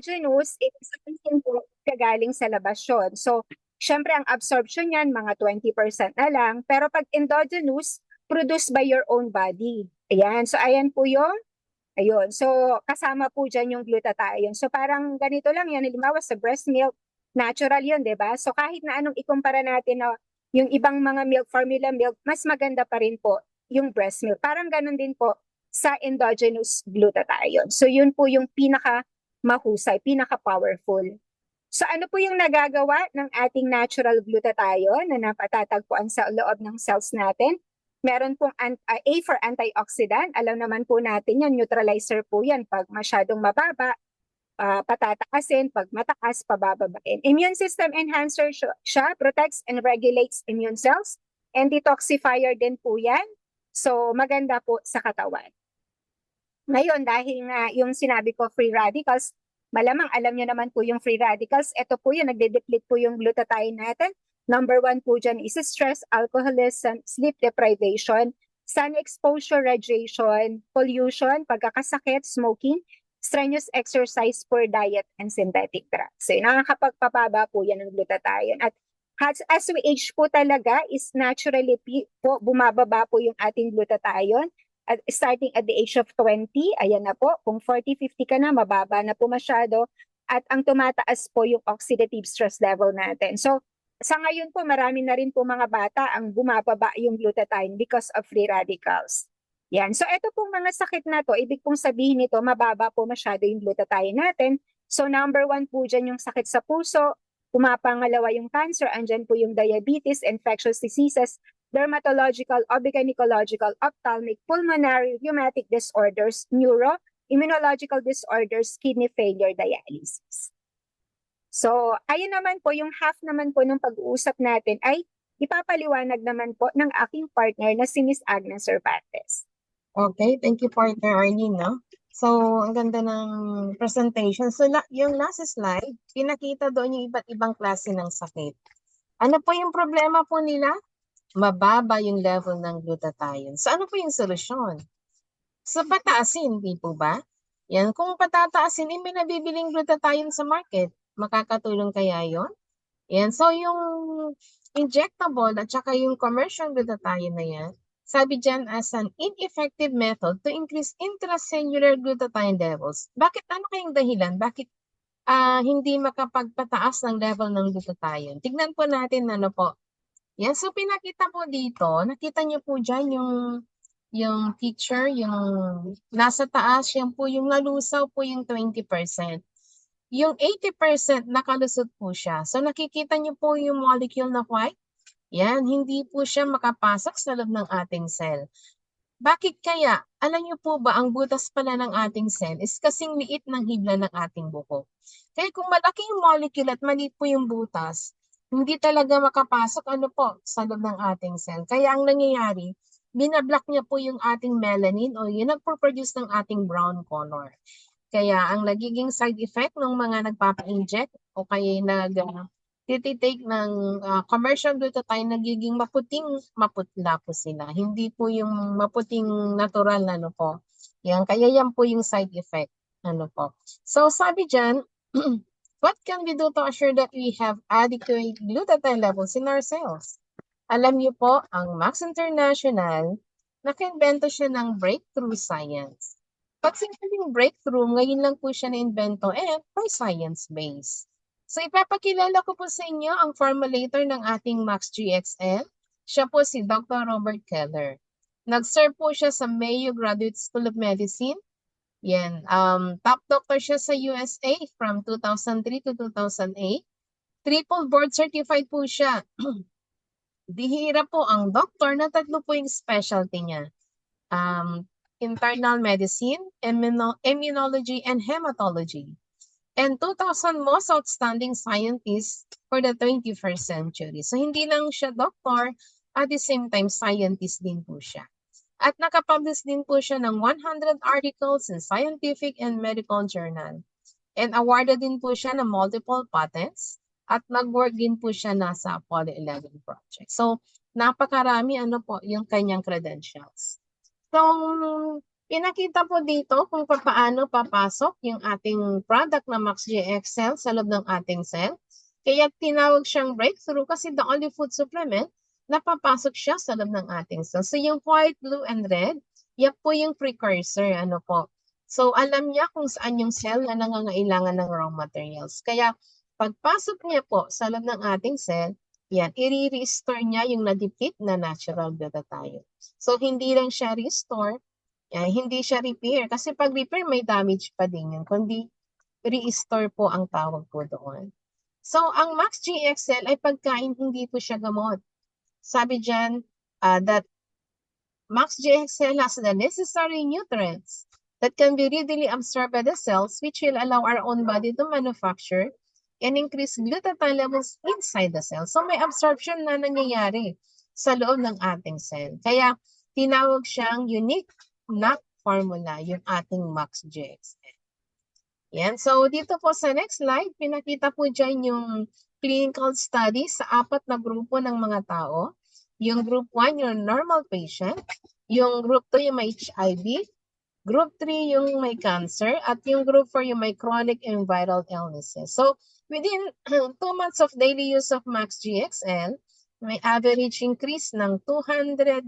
endogenous, ibig sabihin po, kagaling sa labas yun. So, syempre ang absorption niyan, mga 20% na lang. Pero pag endogenous, produced by your own body. Ayan. So, ayan po yung, ayun. So, kasama po dyan yung glutathione. So, parang ganito lang yan. Halimbawa, sa breast milk, natural yun, di ba? So, kahit na anong ikumpara natin na yung ibang mga milk, formula milk, mas maganda pa rin po yung breast milk. Parang ganun din po sa endogenous glutathione. So, yun po yung pinaka mahusay, pinaka-powerful. So ano po yung nagagawa ng ating natural glutathione na napatatagpuan sa loob ng cells natin? Meron pong A for antioxidant. Alam naman po natin yan, neutralizer po yan. Pag masyadong mababa, patataasin. Pag mataas, pabababain. Immune system enhancer siya, protects and regulates immune cells. And detoxifier din po yan. So maganda po sa katawan. Ngayon, dahil nga yung sinabi ko free radicals, malamang alam nyo naman po yung free radicals. Ito po yung nagde-deplete po yung glutathione natin. Number 1 po dyan is stress, alcoholism, sleep deprivation, sun exposure, radiation, pollution, pagkakasakit, smoking, strenuous exercise, poor diet, and synthetic drugs. So nakakapagpababa po yan ng glutathione. At as we age po talaga is naturally po bumababa po yung ating glutathione. Starting at the age of 20, ayan na po, kung 40, 50 ka na, mababa na po masyado. At ang tumataas po yung oxidative stress level natin. So, sa ngayon po, marami na rin po mga bata ang bumababa yung glutathione because of free radicals. Yan. So, ito pong mga sakit na to, ibig pong sabihin nito, mababa po masyado yung glutathione natin. So, number 1 po dyan yung sakit sa puso, pumapangalawa yung cancer, andyan po yung diabetes, infectious diseases, dermatological, obgynecological, ophthalmic, pulmonary, rheumatic disorders, neuro, immunological disorders, kidney failure, dialysis. So, ayun naman po, yung half naman po ng pag-uusap natin ay ipapaliwanag naman po ng aking partner na si Miss Agnes Cervantes. Okay, thank you, partner Arlene, no? So, ang ganda ng presentation. So, yung last slide, pinakita doon yung iba't ibang klase ng sakit. Ano po yung problema po nila? Mababa yung level ng glutathione. So, ano po yung solusyon? So, pataasin, di po ba? Yan, kung patataasin, may nabibiling glutathione sa market. Makakatulong kaya yon? Yan, so yung injectable at saka yung commercial glutathione na yan, sabi dyan as an ineffective method to increase intracellular glutathione levels. Bakit? Ano kayong dahilan? Bakit hindi makapagpataas ng level ng glutathione? Tignan po natin ano po. Yan, so pinakita po dito, nakita niyo po dyan yung picture, yung nasa taas, yan po yung nalusaw po yung 20%. Yung 80% nakalusot po siya. So nakikita niyo po yung molecule na white? Yan, hindi po siya makapasok sa loob ng ating cell. Bakit kaya? Alam niyo po ba, ang butas pala ng ating cell is kasing liit ng hibla ng ating buhok. Kaya kung malaki yung molecule at maliit po yung butas, hindi talaga makapasok sa loob ng ating cell. Kaya ang nangyayari, binablock niya po yung ating melanin o yung nagpo-produce ng ating brown color. Kaya ang nagiging side effect ng mga nagpapa-inject o kaya tititake ng commercial glutathione, nagiging maputla po sila. Hindi po yung maputing natural na po. Kaya yan po yung side effect. Po. So sabi dyan, what can we do to assure that we have adequate glutathione levels in our cells? Alam niyo po, ang Max International, naka-invento siya ng breakthrough science. Pag sinabing breakthrough, ngayon lang po siya na-invento for science-based. So ipapakilala ko po sa inyo ang formulator ng ating Max GXL. Siya po si Dr. Robert Keller. Nag-serve po siya sa Mayo Graduate School of Medicine. Yan, top doctor siya sa USA from 2003 to 2008. Triple board certified po siya. Bihira po ang doctor na tatlo po yung specialty niya. Internal medicine, immunology, and hematology. And 2,000 most outstanding scientists for the 21st century. So hindi lang siya doctor, at the same time scientist din po siya. At nakapublish din po siya ng 100 articles in scientific and medical journal. And awarded din po siya ng multiple patents. At nag-work din po siya nasa Apollo 11 project. So napakarami po yung kanyang credentials. So Pinakita po dito kung paano papasok yung ating product na MaxGX cell sa loob ng ating cell. Kaya tinawag siyang breakthrough kasi the only food supplement na papasok siya sa loob ng ating cell. So yung white, blue, and red, yan po yung precursor. Ano po? So alam niya kung saan yung cell na nangangailangan ng raw materials. Kaya pagpasok niya po sa loob ng ating cell, yan, i-restore niya yung na-deplete na natural glutathione. So hindi lang siya restore, hindi siya repair. Kasi pag repair, may damage pa din yun. Kundi restore po ang tawag po doon. So, ang Max GXL ay pagkain, hindi po siya gamot. Sabi dyan, that Max GXL has the necessary nutrients that can be readily absorbed by the cells, which will allow our own body to manufacture and increase glutathione levels inside the cell. So, may absorption na nangyayari sa loob ng ating cell. Kaya, tinawag siyang unique NAC formula, yung ating Max GXL. Yan. So, dito po sa next slide, pinakita po dyan yung clinical study sa 4 na grupo ng mga tao. Yung group 1, yung normal patient. Yung group 2, yung may HIV. Group 3, yung may cancer. At yung group 4, yung may chronic and viral illnesses. So, within 2 months of daily use of Max GXL, may average increase ng 292%.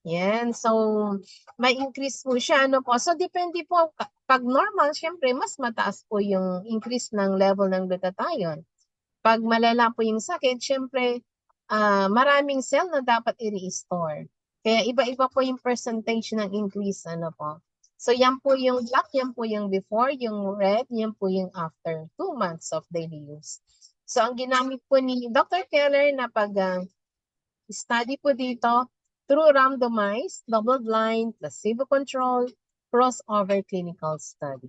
Yan. So, may increase po siya. Ano po? So, depende po. Pag normal, syempre, mas mataas po yung increase ng level ng glutathione. Pag malala po yung sakit, syempre, maraming cell na dapat i-restore. Kaya iba-iba po yung percentage ng increase. Ano po? So, yan po yung black, yan po yung before, yung red, yan po yung after 2 months of daily use. So, ang ginamit po ni Dr. Keller na pag-study po dito, through randomized, double-blind, placebo-controlled, crossover clinical study.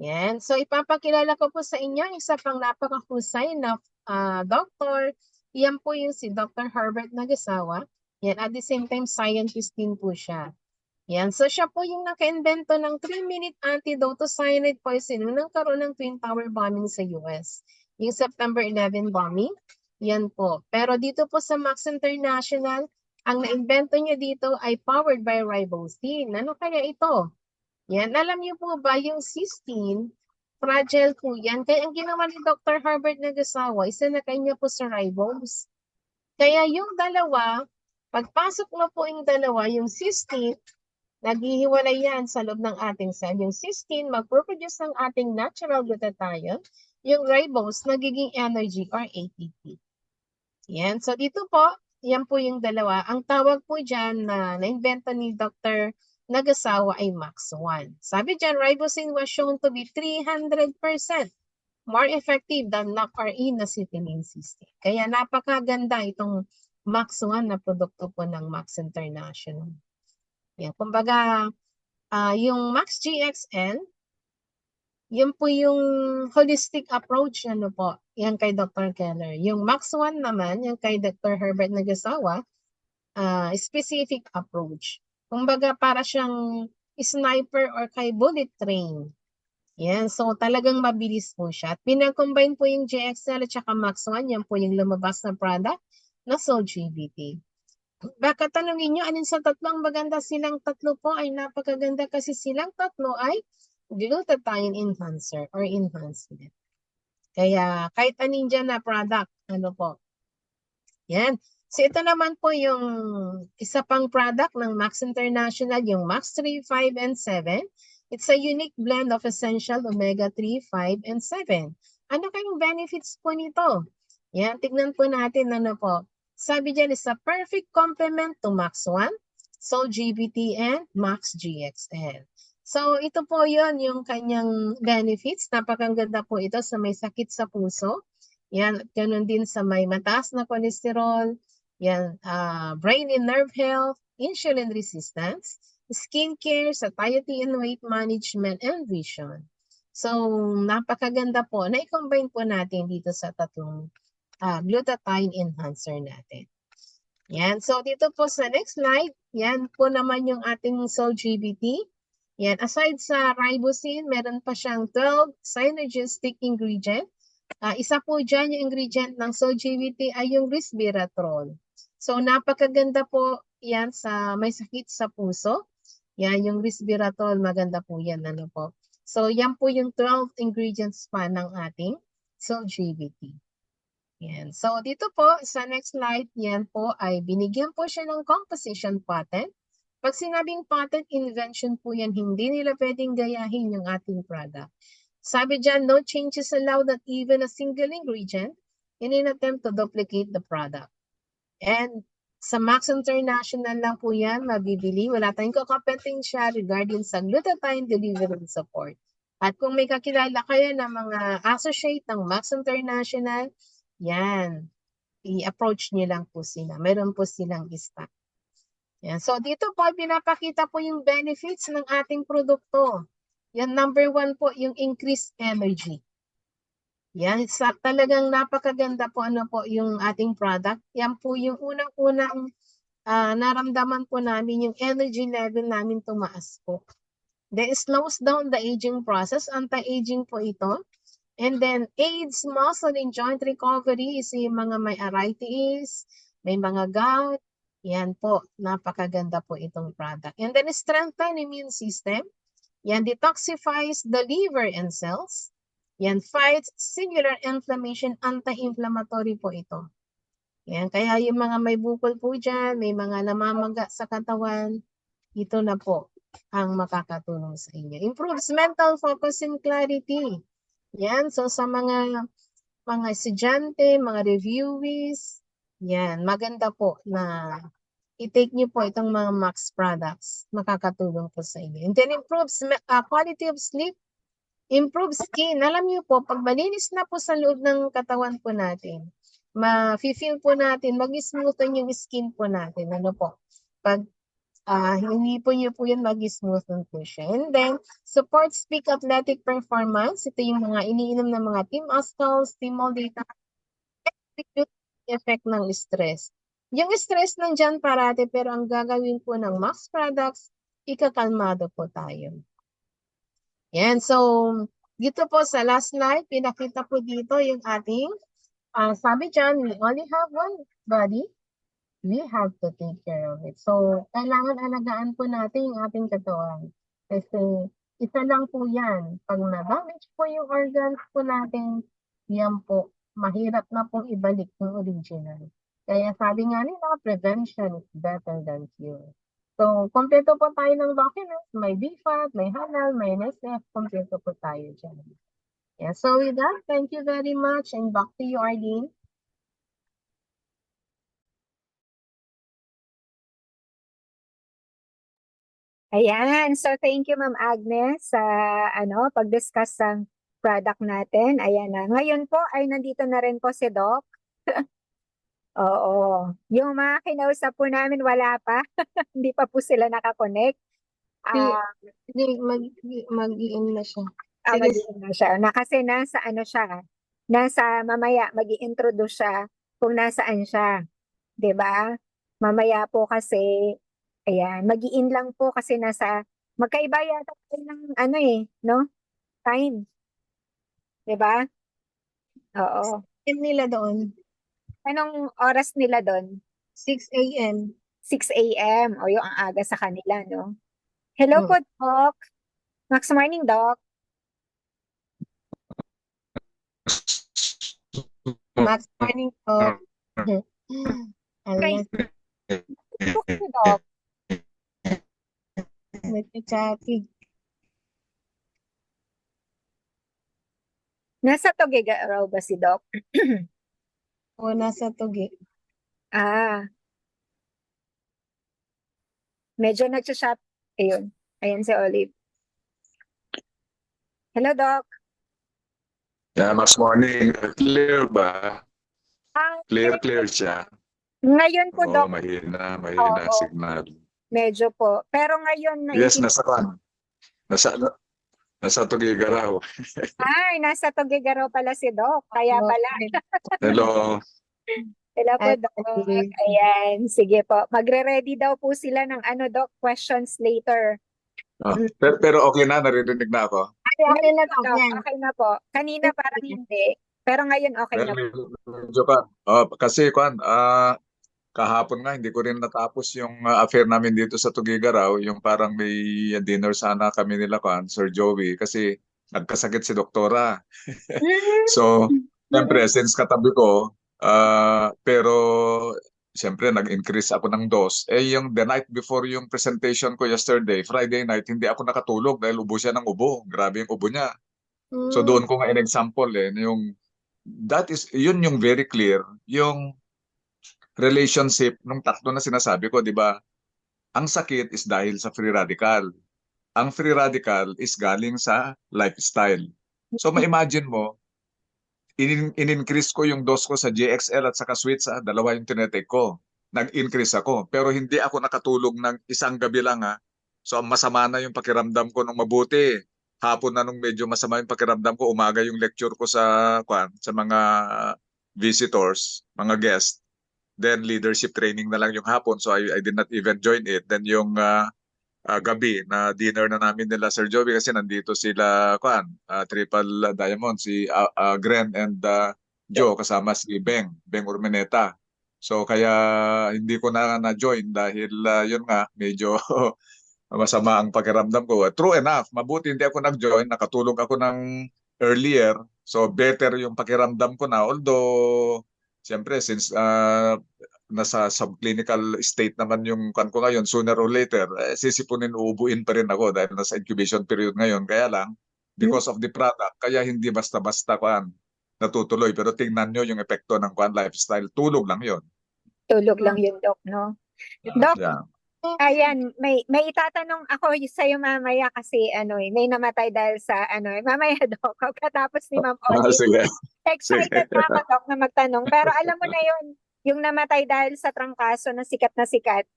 Yan. So, ipapakilala ko po sa inyo isa pang napakahusay na doctor. Yan po yung si Dr. Herbert Nagasawa. Yan. At the same time, scientist din po siya. Yan. So, siya po yung naka-invento ng 3-minute antidote to cyanide poisoning nang karoon ng Twin Tower bombing sa US. Yung September 11 bombing. Yan po. Pero dito po sa Max International, ang na-invento niya dito ay powered by ribosine. Ano kaya ito? Yan. Alam niyo po ba yung cysteine, fragile po yan. Kaya ang ginawa ni Dr. Herbert Nagasawa, isinakay niya po sa ribose. Kaya yung dalawa, pagpasok na po yung dalawa, yung cysteine, naghihiwalay yan sa loob ng ating cell. Yung cysteine, magproproduce ng ating natural glutathione. Yung ribose, nagiging energy or ATP. Yan. So dito po, yan po yung dalawa. Ang tawag po dyan na na-invento ni Dr. Nagasawa ay MAX1. Sabi dyan, ribosine was shown to be 300% more effective than NAC-RE na citylene cysteine. Kaya napakaganda itong MAX1 na produkto po ng Max International. Yan. Kumbaga, yung Max GXL, yun po yung holistic approach, ano po, yan kay Dr. Keller. Yung MAX1 naman, yung kay Dr. Herbert Nagasawa, specific approach. Kumbaga para siyang sniper or kay bullet train. Yan, so talagang mabilis po siya. At pinag-combine po yung GXL at saka MAX1, yan po yung lumabas na product na SOLGBT. Baka tanungin nyo, alin sa tatlo ang maganda? Silang tatlo po ay napakaganda kasi silang tatlo ay glutathione enhancer or enhancement. Kaya kahit anin dyan na product, ano po. Yan. So ito naman po yung isa pang product ng Max International, yung Max 3, 5, and 7. It's a unique blend of essential omega 3, 5, and 7. Ano kayong benefits po nito? Yan, tignan po natin ano po. Sabi dyan, is a perfect complement to Max 1, SOLGBT, and Max GXL. So, ito po yon yung kanyang benefits. Napakaganda po ito sa may sakit sa puso. Yan, at ganun din sa may mataas na cholesterol. Yan, brain and nerve health, insulin resistance, skincare, satiety and weight management, and vision. So, napakaganda po na i-combine po natin dito sa tatlong glutathione enhancer natin. Yan, so dito po sa next slide, yan po naman yung ating SOLGBT. Yan, aside sa ribosine, meron pa siyang 12 synergistic ingredient. Isa po dyan yung ingredient ng SOLGBT ay yung resveratrol. So napakaganda po yan sa may sakit sa puso. Yan, yung resveratrol, maganda po yan. Ano po. So, yan po yung 12 ingredients pa ng ating SOLGBT. Yan. So, dito po sa next slide, yan po ay binigyan po siya ng composition patent. Pag sinabing patent invention po yan, hindi nila pwedeng gayahin yung ating product. Sabi dyan, no changes allowed at even a single ingredient in an attempt to duplicate the product. And sa Max International lang po yan mabibili. Wala tayong kakapetensya regarding sa glutathione delivery support. At kung may kakilala kayo ng mga associate ng Max International, yan, i-approach niyo lang po sila. Meron po silang stock. Yan. So dito po, pinapakita po yung benefits ng ating produkto. Yan, number 1 po, yung increased energy. Yan, talagang napakaganda po ano po yung ating product. Yan po yung unang-unang naramdaman po namin yung energy level namin tumaas po. Then it slows down the aging process. Anti-aging po ito. And then aids muscle and joint recovery is yung mga may arthritis, may mga gout. Yan po, napakaganda po itong product. And then strengthen immune system. Yan detoxifies the liver and cells. Yan fights cellular inflammation, anti-inflammatory po ito. Yan, kaya yung mga may bukol po dyan, may mga namamaga sa katawan, ito na po ang makakatulong sa inyo. Improves mental focus and clarity. Yan, so sa mga estudyante, mga reviewees, yan, maganda po na i-take nyo po itong mga Max products. Makakatulong po sa inyo. And then improves quality of sleep, improves skin. Alam niyo po, pag malinis na po sa loob ng katawan po natin, ma-feel po natin, mag-smoothen yung skin po natin. Ano po? Pag hindi po niyo po yun mag-smoothen po siya. And then, supports peak athletic performance. Ito yung mga iniinom ng mga Team Ascals, Team Moldita. Effect ng stress. Yung stress nandyan parati, pero ang gagawin po ng Max products, ikakalmado po tayo. Yan, so, dito po sa last slide, pinakita po dito yung ating, sabi dyan, we only have one body, we have to take care of it. So, kailangan alagaan po natin yung ating katawan. Kasi, isa lang po yan. Pag na-damage po yung organs po natin, yan po, mahirap na pong ibalik yung original. Kaya sabi nga nila, prevention is better than cure. So, kompleto po tayo ng documents. May BFAT, may HANAL, may NSF. Kompleto po tayo dyan. Yeah, so with that, thank you very much. And back to you, Arlene. Ayan. So, thank you, Ma'am Agnes, sa pag-discuss ng product natin. Ayan na. Ngayon po ay nandito na rin po si Doc. Oo. Yung mga kinausap po namin, wala pa. Hindi pa po sila nakakonect. Hindi, mag-i-in na siya. Sige. Mag-iin na siya. Kasi nasa mamaya, mag-i-introduce siya kung nasaan siya. 'Di ba? Mamaya po kasi, ayan, mag-i-in lang po kasi magkaiba yata tayo ng no? Time. 'Di ba? Oo. Time nila doon, Anong oras nila doon? 6 a.m. 6 a.m. O yung ang aga sa kanila, no? Hello Mm. po, Doc. Max morning, Doc. Max morning po. Alas, Facebook si Doc. nagchatting. Nasa Togega raw ba si Doc? O nasa Tugi. Ah, medyo nagsa-shop. Ayun. Ayan si Olive. Hello, Doc. Yeah, Max morning. Clear ba? Ah, Clear siya. ngayon po, Oo, Doc, mahina Oo. signal. medyo po. Pero ngayon, Yes, nasa kan. Nasa Tugiga raw. nasa Togega raw pala si Doc. Kaya pala. Hello. Hello po, Ay, Doc. okay. Ayan, sige po. Magre-ready daw po sila ng Doc, questions later. Pero okay na, naririnig na ako. Okay na to. Doc, Yan. okay na po. Kanina parang hindi. Pero ngayon okay na po. Medyo ka. Kasi kahapon nga, hindi ko rin natapos yung affair namin dito sa Tugigaraw, yung parang may dinner sana kami nila kan, Sir Joey, kasi nagkasakit si Doktora. So, siyempre, since katabi ko, pero siyempre, nag-increase ako ng dose. Eh, yung the night before yung presentation ko yesterday, Friday night, hindi ako nakatulog dahil ubo siya ng ubo. Grabe yung ubo niya. So, Mm. doon ko nga in-example yung, yun yung very clear, yung relationship nung tatlo na sinasabi ko, di ba? Ang sakit is dahil sa free radical. Ang free radical is galing sa lifestyle. So, ma-imagine mo, in-increase ko yung dose ko sa JXL at saka sweets, dalawa yung tinetake ko. Nag-increase ako. Pero hindi ako nakatulog ng isang gabi lang So masama na yung pakiramdam ko nung mabuti. Hapon na nung medyo masama yung pakiramdam ko, umaga yung lecture ko sa mga visitors, mga guests. Then leadership training na lang yung hapon. So I did not even join it. Then yung gabi na dinner na namin nila Sir Joey kasi nandito sila Triple Diamond si Gren and Joe kasama si Beng Urmeneta. So kaya hindi ko na-join dahil yun nga medyo masama ang pakiramdam ko. True enough, mabuti hindi ako nag-join, nakatulog ako ng earlier. So better yung pakiramdam ko na although siyempre since nasa subclinical state naman yung kan ko ngayon, sooner or later, sisipunin, uubuin pa rin ako dahil nasa incubation period ngayon. Kaya lang, because of the product, kaya hindi basta-basta natutuloy. Pero tingnan nyo yung epekto ng lifestyle. Tulog lang yon. Tulog lang yun, Doc, no? Doc, Yeah. ayan, may itatanong ako sa'yo mamaya kasi may namatay dahil sa mamaya, Doc, katapos ni Ma'am Olive. Sige. Excited na ako, Doc, na magtanong. Pero alam mo na yun, yung namatay dahil sa trangkaso na sikat na sikat.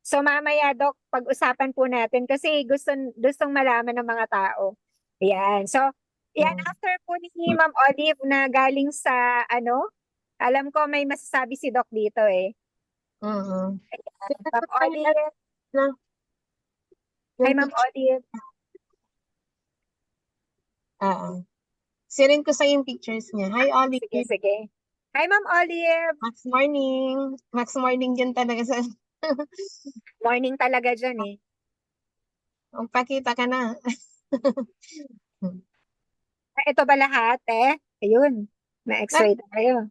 So mamaya, Doc, pag-usapan po natin kasi gustong malaman ng mga tao. Ayan. So, yan, after po ni Ma'am Olive na galing sa alam ko may masasabi si Doc dito eh. Mm. Ma'am Olive. Hi, Ma'am Olive. Sirin ko sa yung pictures niya. Hi, Olive. Sige, sige. Hi, Ma'am Olive. Max morning. Max morning dyan talaga sa... Morning talaga dyan eh. Pakita ka na. Ito ba lahat eh? Ayun. Na-excite tayo.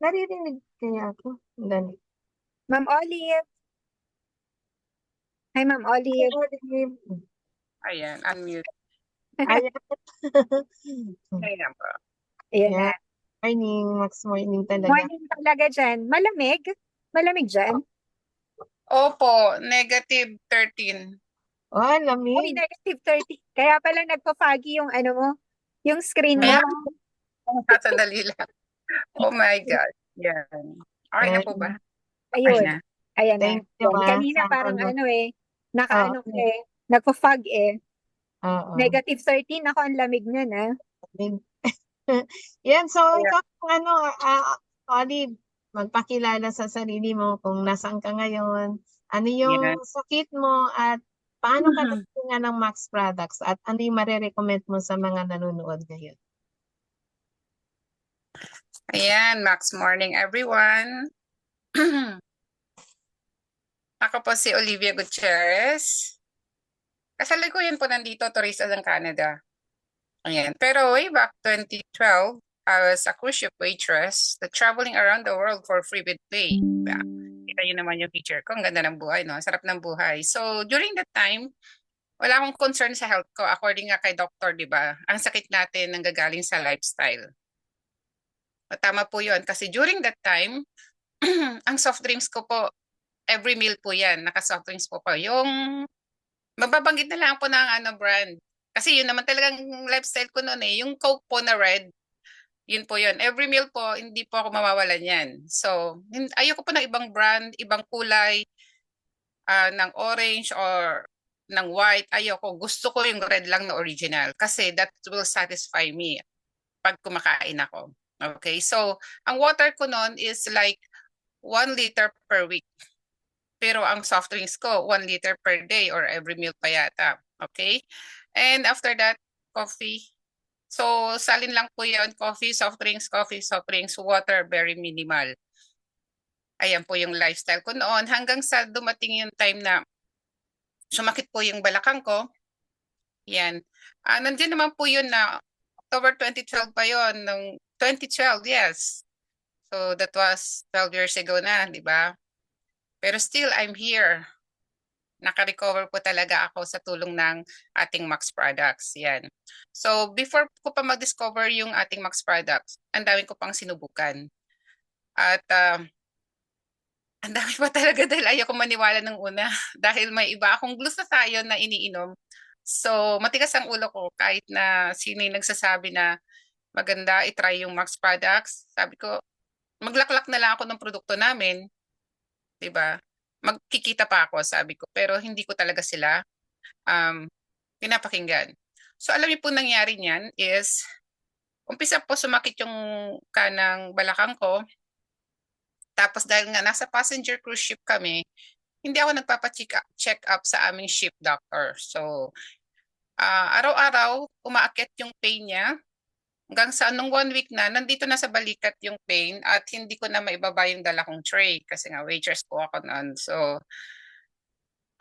Naririnig kaya ako. Dali. Ma'am Olive. Hi, Ma'am Olive. Ayan, unmute. Ayan. Ayan po. Ayan Yeah. na. Morning. Max morning talaga. Morning talaga dyan. Malamig? Malamig dyan? Opo, negative 13. Oh, Uy, lamig. negative 30. Kaya pala nagpa-foggy yung mo, yung screen mo. Kaya, sandali lang. Oh my God. Yan. Okay na po ba? Okay Ayun. na. Ayan na. Thank you, Yan. ma. Kanina Sana parang ano. nakaano Oo. eh, nagpa-fog eh. Oo. Negative 13 ako, ang lamig niyan Lamig. Yan, so Yeah. ikaw, Olive, magpakilala sa sarili mo kung nasaan ka ngayon, ano yung Yan. sakit mo at paano ka nagtinga ng Max Products at ano yung marirecommend mo sa mga nanonood ngayon. Ayan, Max morning everyone. Ako po si Olivia Gutierrez. Kasalukuyan po nandito, turista ng Canada. Ayan. Pero way back 2012, I was a cruise ship waitress that traveling around the world for free with pay. Kita nyo naman yung picture ko. Ang ganda ng buhay, no? Sarap ng buhay. So, during that time, wala akong concern sa health ko. According nga kay doctor, di ba? Ang sakit natin nanggagaling sa lifestyle. Tama po yun. Kasi during that time, ang soft drinks ko po, every meal po yan. Naka-soft drinks po. Yung, mababanggit na lang po ng brand. Kasi yun naman talagang lifestyle ko noon eh. Yung Coke po na red, yun po yun. Every meal po, hindi po ako mawawalan yan. So, ayoko po ng ibang brand, ibang kulay, ng orange or ng white. Ayoko. Gusto ko yung red lang na original. Kasi that will satisfy me pag kumakain ako. Okay? So, ang water ko noon is like 1 liter per week. Pero ang soft drinks ko, 1 liter per day or every meal pa yata. Okay? And after that, coffee. So, salin lang po yun. Coffee, soft drinks, water, very minimal. Ayan po yung lifestyle ko noon hanggang sa dumating yung time na sumakit po yung balakang ko. Yan. Nandiyan naman po yun na October 2012 pa yun, ng 2012, yes. So that was 12 years ago na, di ba? Pero still, I'm here. Naka-recover po talaga ako sa tulong ng ating Max Products. Yan. So before ko pa mag-discover yung ating Max Products, ang dami ko pang sinubukan. At ang dami pa talaga dahil ayoko maniwala ng una. Dahil may iba akong glutathione na iniinom. So matigas ang ulo ko kahit na sino yung nagsasabi na maganda, itry yung Max Products. Sabi ko, maglaklak na lang ako ng produkto namin. 'Di ba? Magkikita pa ako, sabi ko. Pero hindi ko talaga sila pinapakinggan. So alam niyo po nangyari niyan is, umpisa po sumakit yung kanang balakang ko. Tapos dahil nga nasa passenger cruise ship kami, hindi ako nagpapa-check up sa aming ship doctor. So araw-araw umaakyat yung pain niya hanggang sa nung 1 week na, nandito na sa balikat yung pain at hindi ko na maibaba yung dala kong tray kasi nga waitress po ako noon. So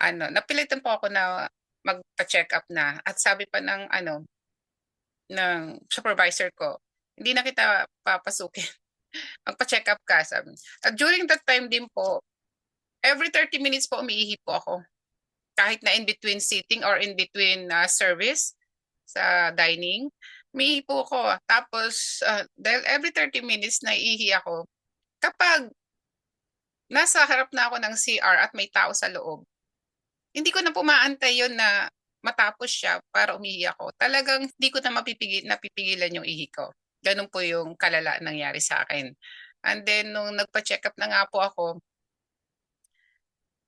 napilitan po ako na magpa-check up na at sabi pa ng supervisor ko, hindi na kita papasukin. Magpa-check up ka, sabi. At during that time din po, every 30 minutes po umiihi po ako. Kahit na in between sitting or in between service sa dining, umiihi po ako. Tapos, dahil every 30 minutes naiihi ako, kapag nasa harap na ako ng CR at may tao sa loob, hindi ko na pumaantay yun na matapos siya para umihi ako. Talagang hindi ko na napipigilan yung ihi ko. Ganun po yung kalala nangyari sa akin. And then, nung nagpa-check up na nga po ako,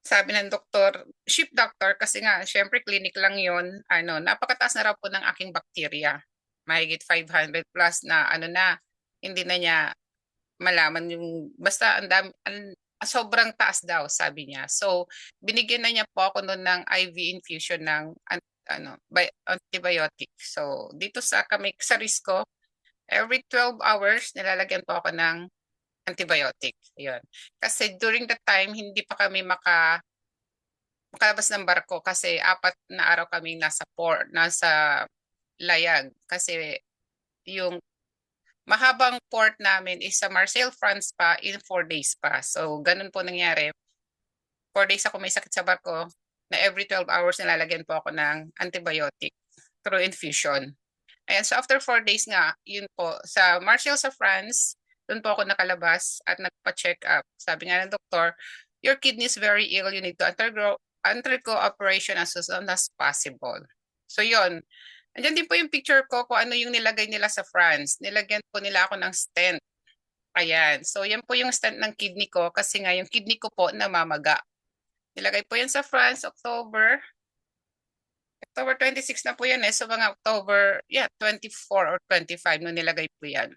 sabi ng doktor, ship doctor, kasi nga, syempre clinic lang yun, napakataas na raw po ng aking bakterya. Mahigit 500 plus na hindi na niya malaman yung, basta sobrang taas daw, sabi niya. So, binigyan na niya po ako noon ng IV infusion ng antibiotic. So, dito sa Risco, every 12 hours, nilalagyan po ako ng antibiotic. Yun. Kasi during that time, hindi pa kami makalabas ng barko kasi 4 na araw kami nasa layag. Kasi yung mahabang port namin is sa Marseille, France pa, in 4 days pa. So, ganun po nangyari. 4 days ako may sakit sa barko na every 12 hours nilalagyan po ako ng antibiotic through infusion. Ayan, so after 4 days nga, yun po, sa Marseille sa France, doon po ako nakalabas at nagpa-check up. Sabi nga ng doktor, your kidney is very ill, you need to undergo operation as soon as possible. So yun, andyan din po yung picture ko kung ano yung nilagay nila sa France. Nilagyan po nila ako ng stent. Ayan, so yan po yung stent ng kidney ko kasi nga yung kidney ko po namamaga. Nilagay po yan sa France, October 26 na po yan eh. So mga October, 24 or 25 nung nilagay po yan.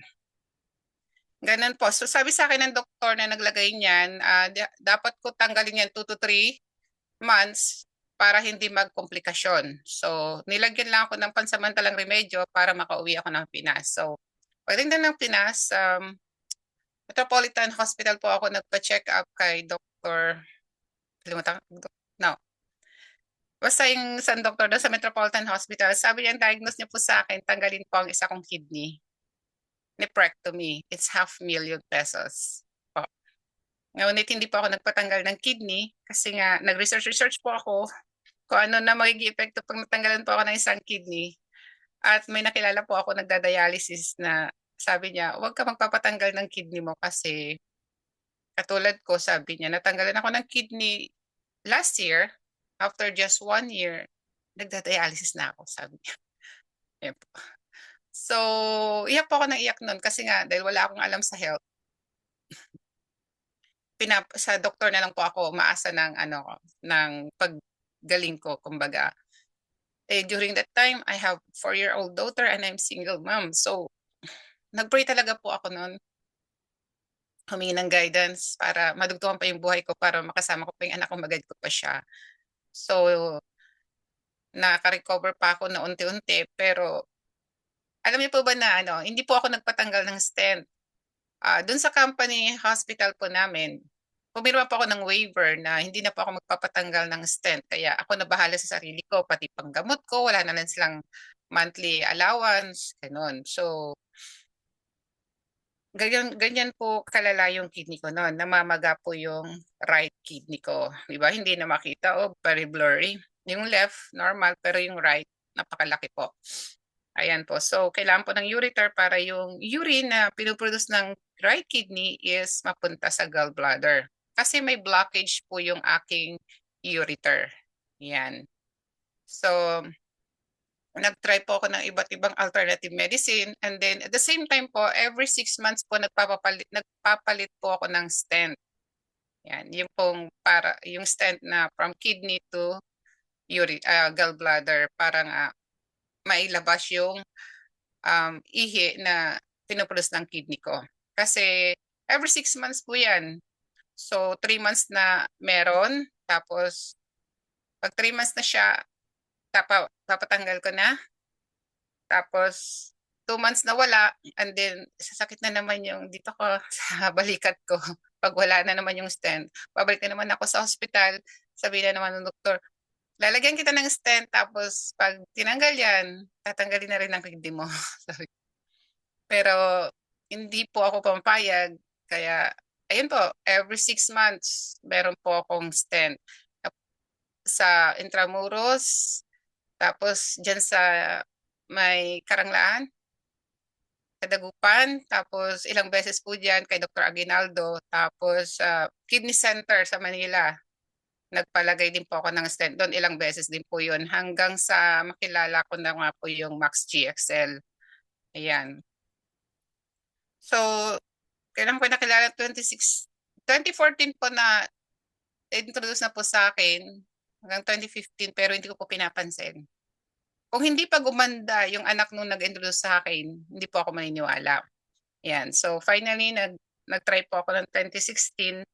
Ganun po. So sabi sa akin ng doktor na naglagay niyan, dapat ko tanggalin yan 2 to 3 months para hindi magkomplikasyon. So nilagyan lang ako ng pansamantalang remedyo para makauwi ako ng Pinas. So pagdating ng Pinas, Metropolitan Hospital po ako nagpa-check up kay Dr. No. Basta yung isang doktor doon sa Metropolitan Hospital, sabi niya, diagnose niya po sa akin, tanggalin po ang isa kong kidney. Nephrectomy. It's 500,000 pesos. Po. Ngunit hindi po ako nagpatanggal ng kidney kasi nga nag-research po ako kung ano na magiging epekto pag natanggalan po ako ng isang kidney. At may nakilala po ako nagda-dialysis na sabi niya, huwag ka magpapatanggal ng kidney mo kasi katulad ko, sabi niya, natanggalan ako ng kidney last year. After just 1 year, nagda-dialysis na ako, sabi niya. Ayan po. So, iyak po ako ng iyak nun kasi nga, dahil wala akong alam sa health, sa doktor na lang po ako umaasa ng paggaling ko, kumbaga. During that time, I have 4-year-old daughter and I'm single mom. So, nag-pray talaga po ako nun. Humingi ng guidance para madugtungan pa yung buhay ko para makasama ko pa yung anak ko, magad ko pa siya. So, naka-recover pa ako na unti-unti. Pero, alam niyo po ba na hindi po ako nagpatanggal ng stent. Doon sa company hospital po namin, pumirma pa ako ng waiver na hindi na po ako magpapatanggal ng stent. Kaya ako na bahala sa sarili ko, pati panggamot ko, wala na lang silang monthly allowance, ganun. So, ganyan po kalala yung kidney ko noon. Namamaga po yung right kidney ko. Di ba? Hindi na makita. Oh, very blurry. Yung left, normal. Pero yung right, napakalaki po. Ayan po. So, kailangan po ng ureter para yung urine na pinuproduce ng right kidney is mapunta sa gallbladder. Kasi may blockage po yung aking ureter. Yan. So, nag-try po ako ng iba't ibang alternative medicine, and then at the same time po, every 6 months po nagpapalit po ako ng stent. Yan, yung pong para yung stent na from kidney to gallbladder para nga mailabas yung ihi na pinuproduce ng kidney ko. Kasi every 6 months po yan. So 3 months na meron, tapos pag 3 months na siya, papatanggal ko na. Tapos 2 months na wala, and then sasakit na naman yung dito ko sa balikat ko. Pag wala na naman yung stent, babalik na naman ako sa hospital. Sabi na naman ng doktor, lalagyan kita ng stent, tapos pag tinanggal yan, tatanggalin na rin ang kidney mo. Pero hindi po ako pampayag, kaya ayun po, every 6 months meron po akong stent sa intramuros, tapos dyan sa may Karanglaan, Kadagupan, tapos ilang beses po dyan kay Dr. Aguinaldo, tapos Kidney Center sa Manila. Nagpalagay din po ako ng stent doon, ilang beses din po yun, hanggang sa makilala ko na nga po yung Max GXL. Ayan. So, kailan ko nakilala? 2014 po na introduce na po sa akin, hanggang 2015, pero hindi ko po pinapansin. Kung hindi pa gumanda yung anak nung nag-introduce sa akin, hindi po ako maniniwala. Yan. So finally, nag-try po ako ng 2016.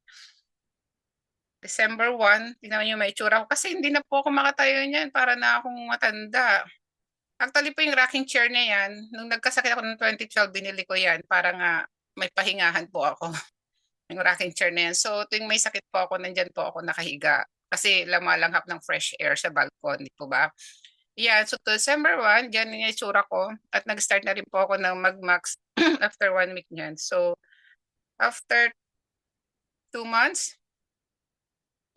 December 1, tingnan niyo may itsura ko. Kasi hindi na po ako makatayo niyan, para na akong matanda. Actually po yung rocking chair na yan, nung nagkasakit ako ng 2012, binili ko yan para nga may pahingahan po ako. Yung rocking chair na yan. So tuwing may sakit po ako, nandyan po ako nakahiga. Kasi lumalanghap ng fresh air sa balcony, di po ba? Yeah, so December 1, dyan yung itsura ko. At nag-start na rin po ako ng mag-max after 1 week niyan. So, after 2 months,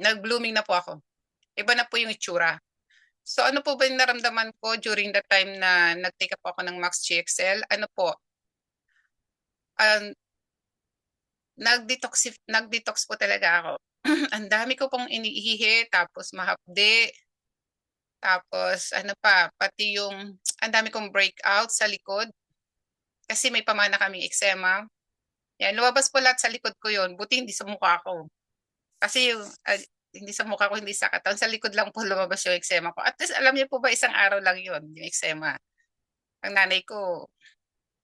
nag-blooming na po ako. Iba na po yung itsura. So, ano po ba yung naramdaman ko during the time na nag-take up ako ng Max GXL? Ano po? Nag-detox po talaga ako. Ang dami ko pong iniihi, tapos mahapde. Tapos ano pa, pati yung ang dami kong breakout sa likod. Kasi may pamana kaming eczema. Yan, lumabas po lahat sa likod ko yon. Buti hindi sa mukha ko. Kasi yung, hindi sa mukha ko, hindi sa katawan. Sa likod lang po lumabas yung eczema ko. At least alam niyo po ba, isang araw lang yon yung eczema. Ang nanay ko,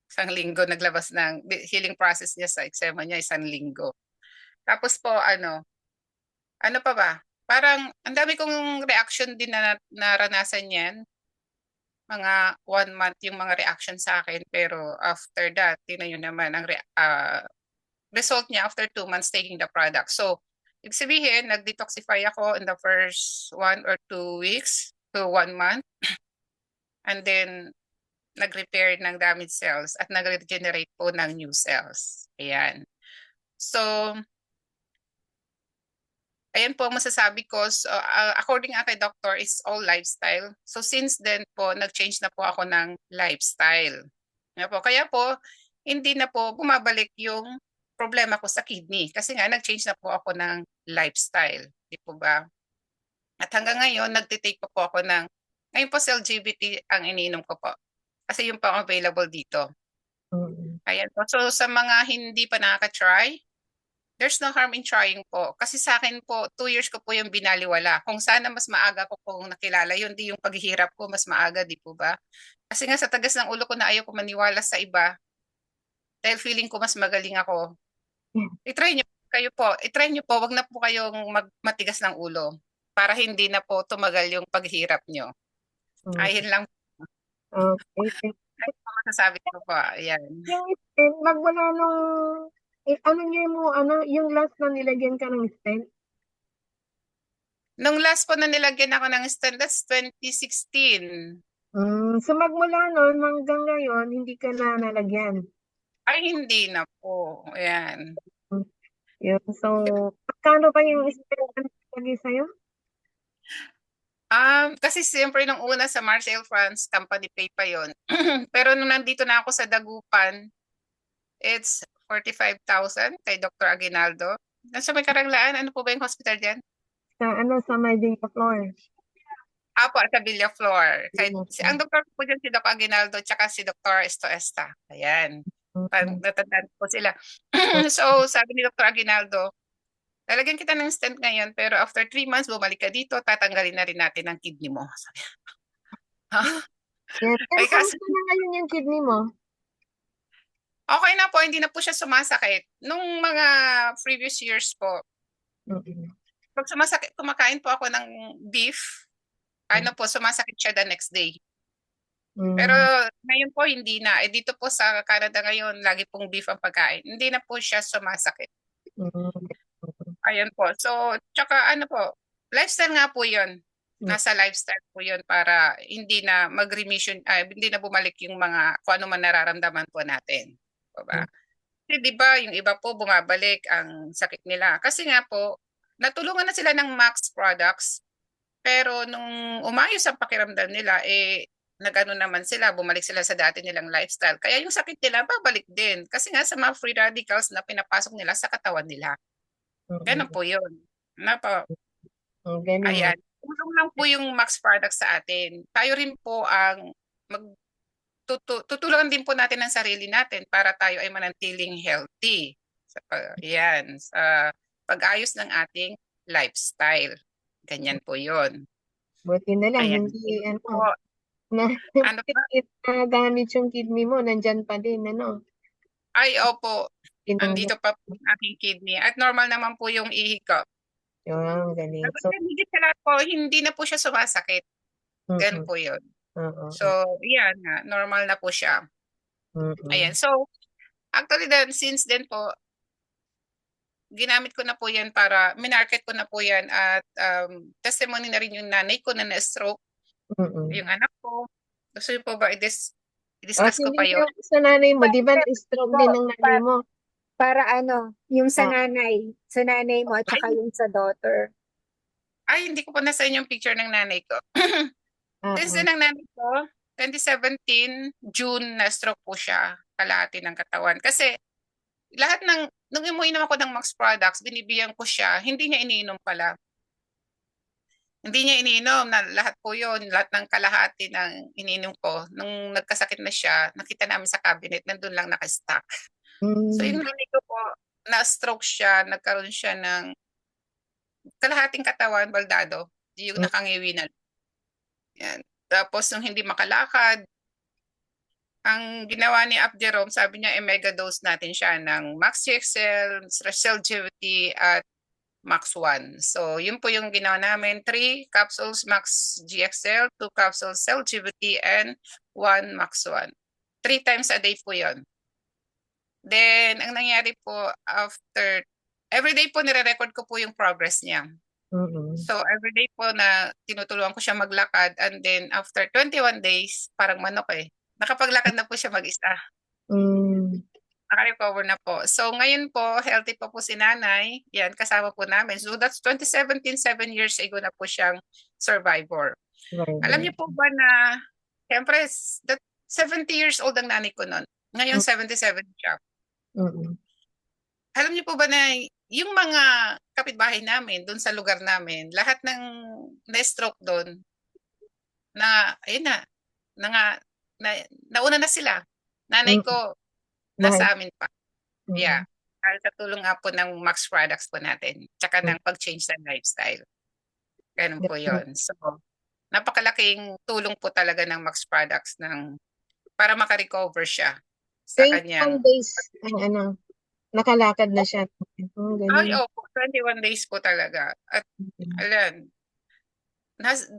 isang linggo naglabas ng healing process niya sa eczema niya, isang linggo. Tapos po, ano pa ba? Parang ang dami kong reaction din na naranasan yan. Mga 1 month yung mga reaction sa akin. Pero after that, tingnan nyo naman ang result niya after 2 months taking the product. So, ibig sabihin, nag-detoxify ako in the first 1 or 2 weeks to 1 month. And then, nag-repair ng damaged cells at nag-regenerate po ng new cells. Ayan. So, ayan po ang masasabi ko. So, according nga kay doctor, is all lifestyle. So since then po, nag-change na po ako ng lifestyle. Kaya po, hindi na po bumabalik yung problema ko sa kidney. Kasi nga, nag-change na po ako ng lifestyle. Di po ba? At hanggang ngayon, nagtitake po ako ng, ngayon po LGBT ang iniinom ko po. Kasi yung pang available dito. Ayan po. So sa mga hindi pa nakaka-try, there's no harm in trying po. Kasi sa akin po, 2 years ko po yung binaliwala. Kung sana mas maaga ko pong nakilala yun, di yung paghihirap ko mas maaga, di po ba? Kasi nga sa tagas ng ulo ko na ayaw ko maniwala sa iba. Dahil feeling ko mas magaling ako. I-try nyo kayo po. I-try nyo po. Wag na po kayong matigas ng ulo. Para hindi na po tumagal yung paghihirap nyo. Ayun lang Okay. po masasabi ko po. Ayan. Yung magmula nung Anong year mo, yung last na nilagyan ka ng stent? Nung last po na nilagyan ako ng stent, that's 2016. So magmula noon hanggang ngayon, hindi ka na nalagyan. Ay, hindi na po. Ayan. Yun. So, magkano pa yung stent na nilagay sa'yo? Kasi siyempre nung una sa Marseille, France, company pay pa yon. Pero nung nandito na ako sa Dagupan, it's 45,000 kay Dr. Aguinaldo. Nasa may Karanglaan, ano po ba yung hospital dyan? Sa Mayding Floor. Apo, at sa Villaflor. Ang Mm. doktor ko po dyan si Doc Aguinaldo tsaka si Dr. Estoesta. Ayan. Natandaan po sila. So, sabi ni Dr. Aguinaldo, lalagyan kita ng stent ngayon, pero after 3 months, bumalik ka dito, tatanggalin na rin natin ang kidney mo. Sabi, Yes. Pero ay, kasi, kamusta na ngayon yung kidney mo? okay na po, hindi na po siya sumasakit. Nung mga previous years po, Mm-mm. pag sumasakit, kumakain po ako ng beef, sumasakit siya the next day. Pero ngayon po, hindi na. Dito po sa Canada ngayon, lagi pong beef ang pagkain. Hindi na po siya sumasakit. Ayan po. So, tsaka lifestyle nga po yun. Nasa lifestyle po yun para hindi na mag-remission, hindi na bumalik yung mga kung ano man nararamdaman po natin. Diba? Kasi diba, yung iba po bumabalik ang sakit nila. Kasi nga po, natulungan na sila ng Max products, pero nung umayos ang pakiramdam nila, nagano naman sila, bumalik sila sa dati nilang lifestyle. Kaya yung sakit nila, babalik din. Kasi nga sa mga free radicals na pinapasok nila sa katawan nila. Ganun po yun. Ganun. Ayan. Tulong lang po yung Max products sa atin. Tayo rin po ang tutulungan din po natin ang sarili natin para tayo ay manantiling healthy. Sa pag-ayos ng ating lifestyle. Ganyan po yun. Buti na lang, Ayan. hindi, Po, na ano pa? gamit yung kidney mo, nandyan pa din, Ay, opo. Tinanggal. Andito pa po ang aking kidney. At normal naman po yung ihi ko. Yung galing. So, Higit sa lahat po, hindi na po siya sumasakit. Ganun po yun. So, yan nga. Normal na po siya. Ayan. So, actually since then po, ginamit ko na po yan para, minarket ko na po yan at testimony na rin yung nanay ko na na-stroke, yung anak ko. Gusto niyo po ba i-discuss ko pa yun? Sa nanay mo, di ba stroke din ng nanay mo? Para yung sa nanay mo at saka yung sa daughter. Ay, hindi ko po nasa inyo yung picture ng nanay ko. Since din ng nanay ko, 2017, June, na-stroke po siya, kalahati ng katawan. Kasi lahat nung inuminom ako ng Max products, binibigyan ko siya, hindi niya iniinom pala. Hindi niya iniinom na lahat po yun, lahat ng kalahati ng iniinom ko. Nung nagkasakit na siya, nakita namin sa cabinet, nandun lang nakastock. So yung nanay ko po, na-stroke siya, nagkaroon siya ng kalahating katawan, baldado, yung nakangiwi na. Yan. Tapos nung hindi makalakad, ang ginawa ni Ap Jerome, sabi niya, mega dose natin siya ng Max GXL, Celgivity at Max 1. So, yun po yung ginawa namin. 3 capsules Max GXL, 2 capsules Celgivity, and 1 Max 1. 3 times a day po yun. Then, ang nangyari po, everyday po nire-record ko po yung progress niya. So, everyday po na tinutulungan ko siya maglakad, and then after 21 days, parang manok nakapaglakad na po siya mag-isa. Naka-recover na po. So, ngayon po, healthy pa po si nanay. Yan, kasama po namin. So, that's 2017, 7 years ago na po siyang survivor. Alam niyo po ba na, siyempre, 70 years old ang nanay ko noon. Ngayon, 77 siya. Alam niyo po ba na yung mga kapitbahay namin doon sa lugar namin, lahat ng na-stroke doon, nauna na sila. Nanay ko, nasa amin pa. Yeah. Dahil sa tulong nga po ng Max products po natin, tsaka ng pag-change sa lifestyle. Ganun po yun. So, napakalaking tulong po talaga ng Max products para maka-recover siya sa kanyang... 21 days, nakalakad na siya. Ay, opo, 21 days po talaga. At,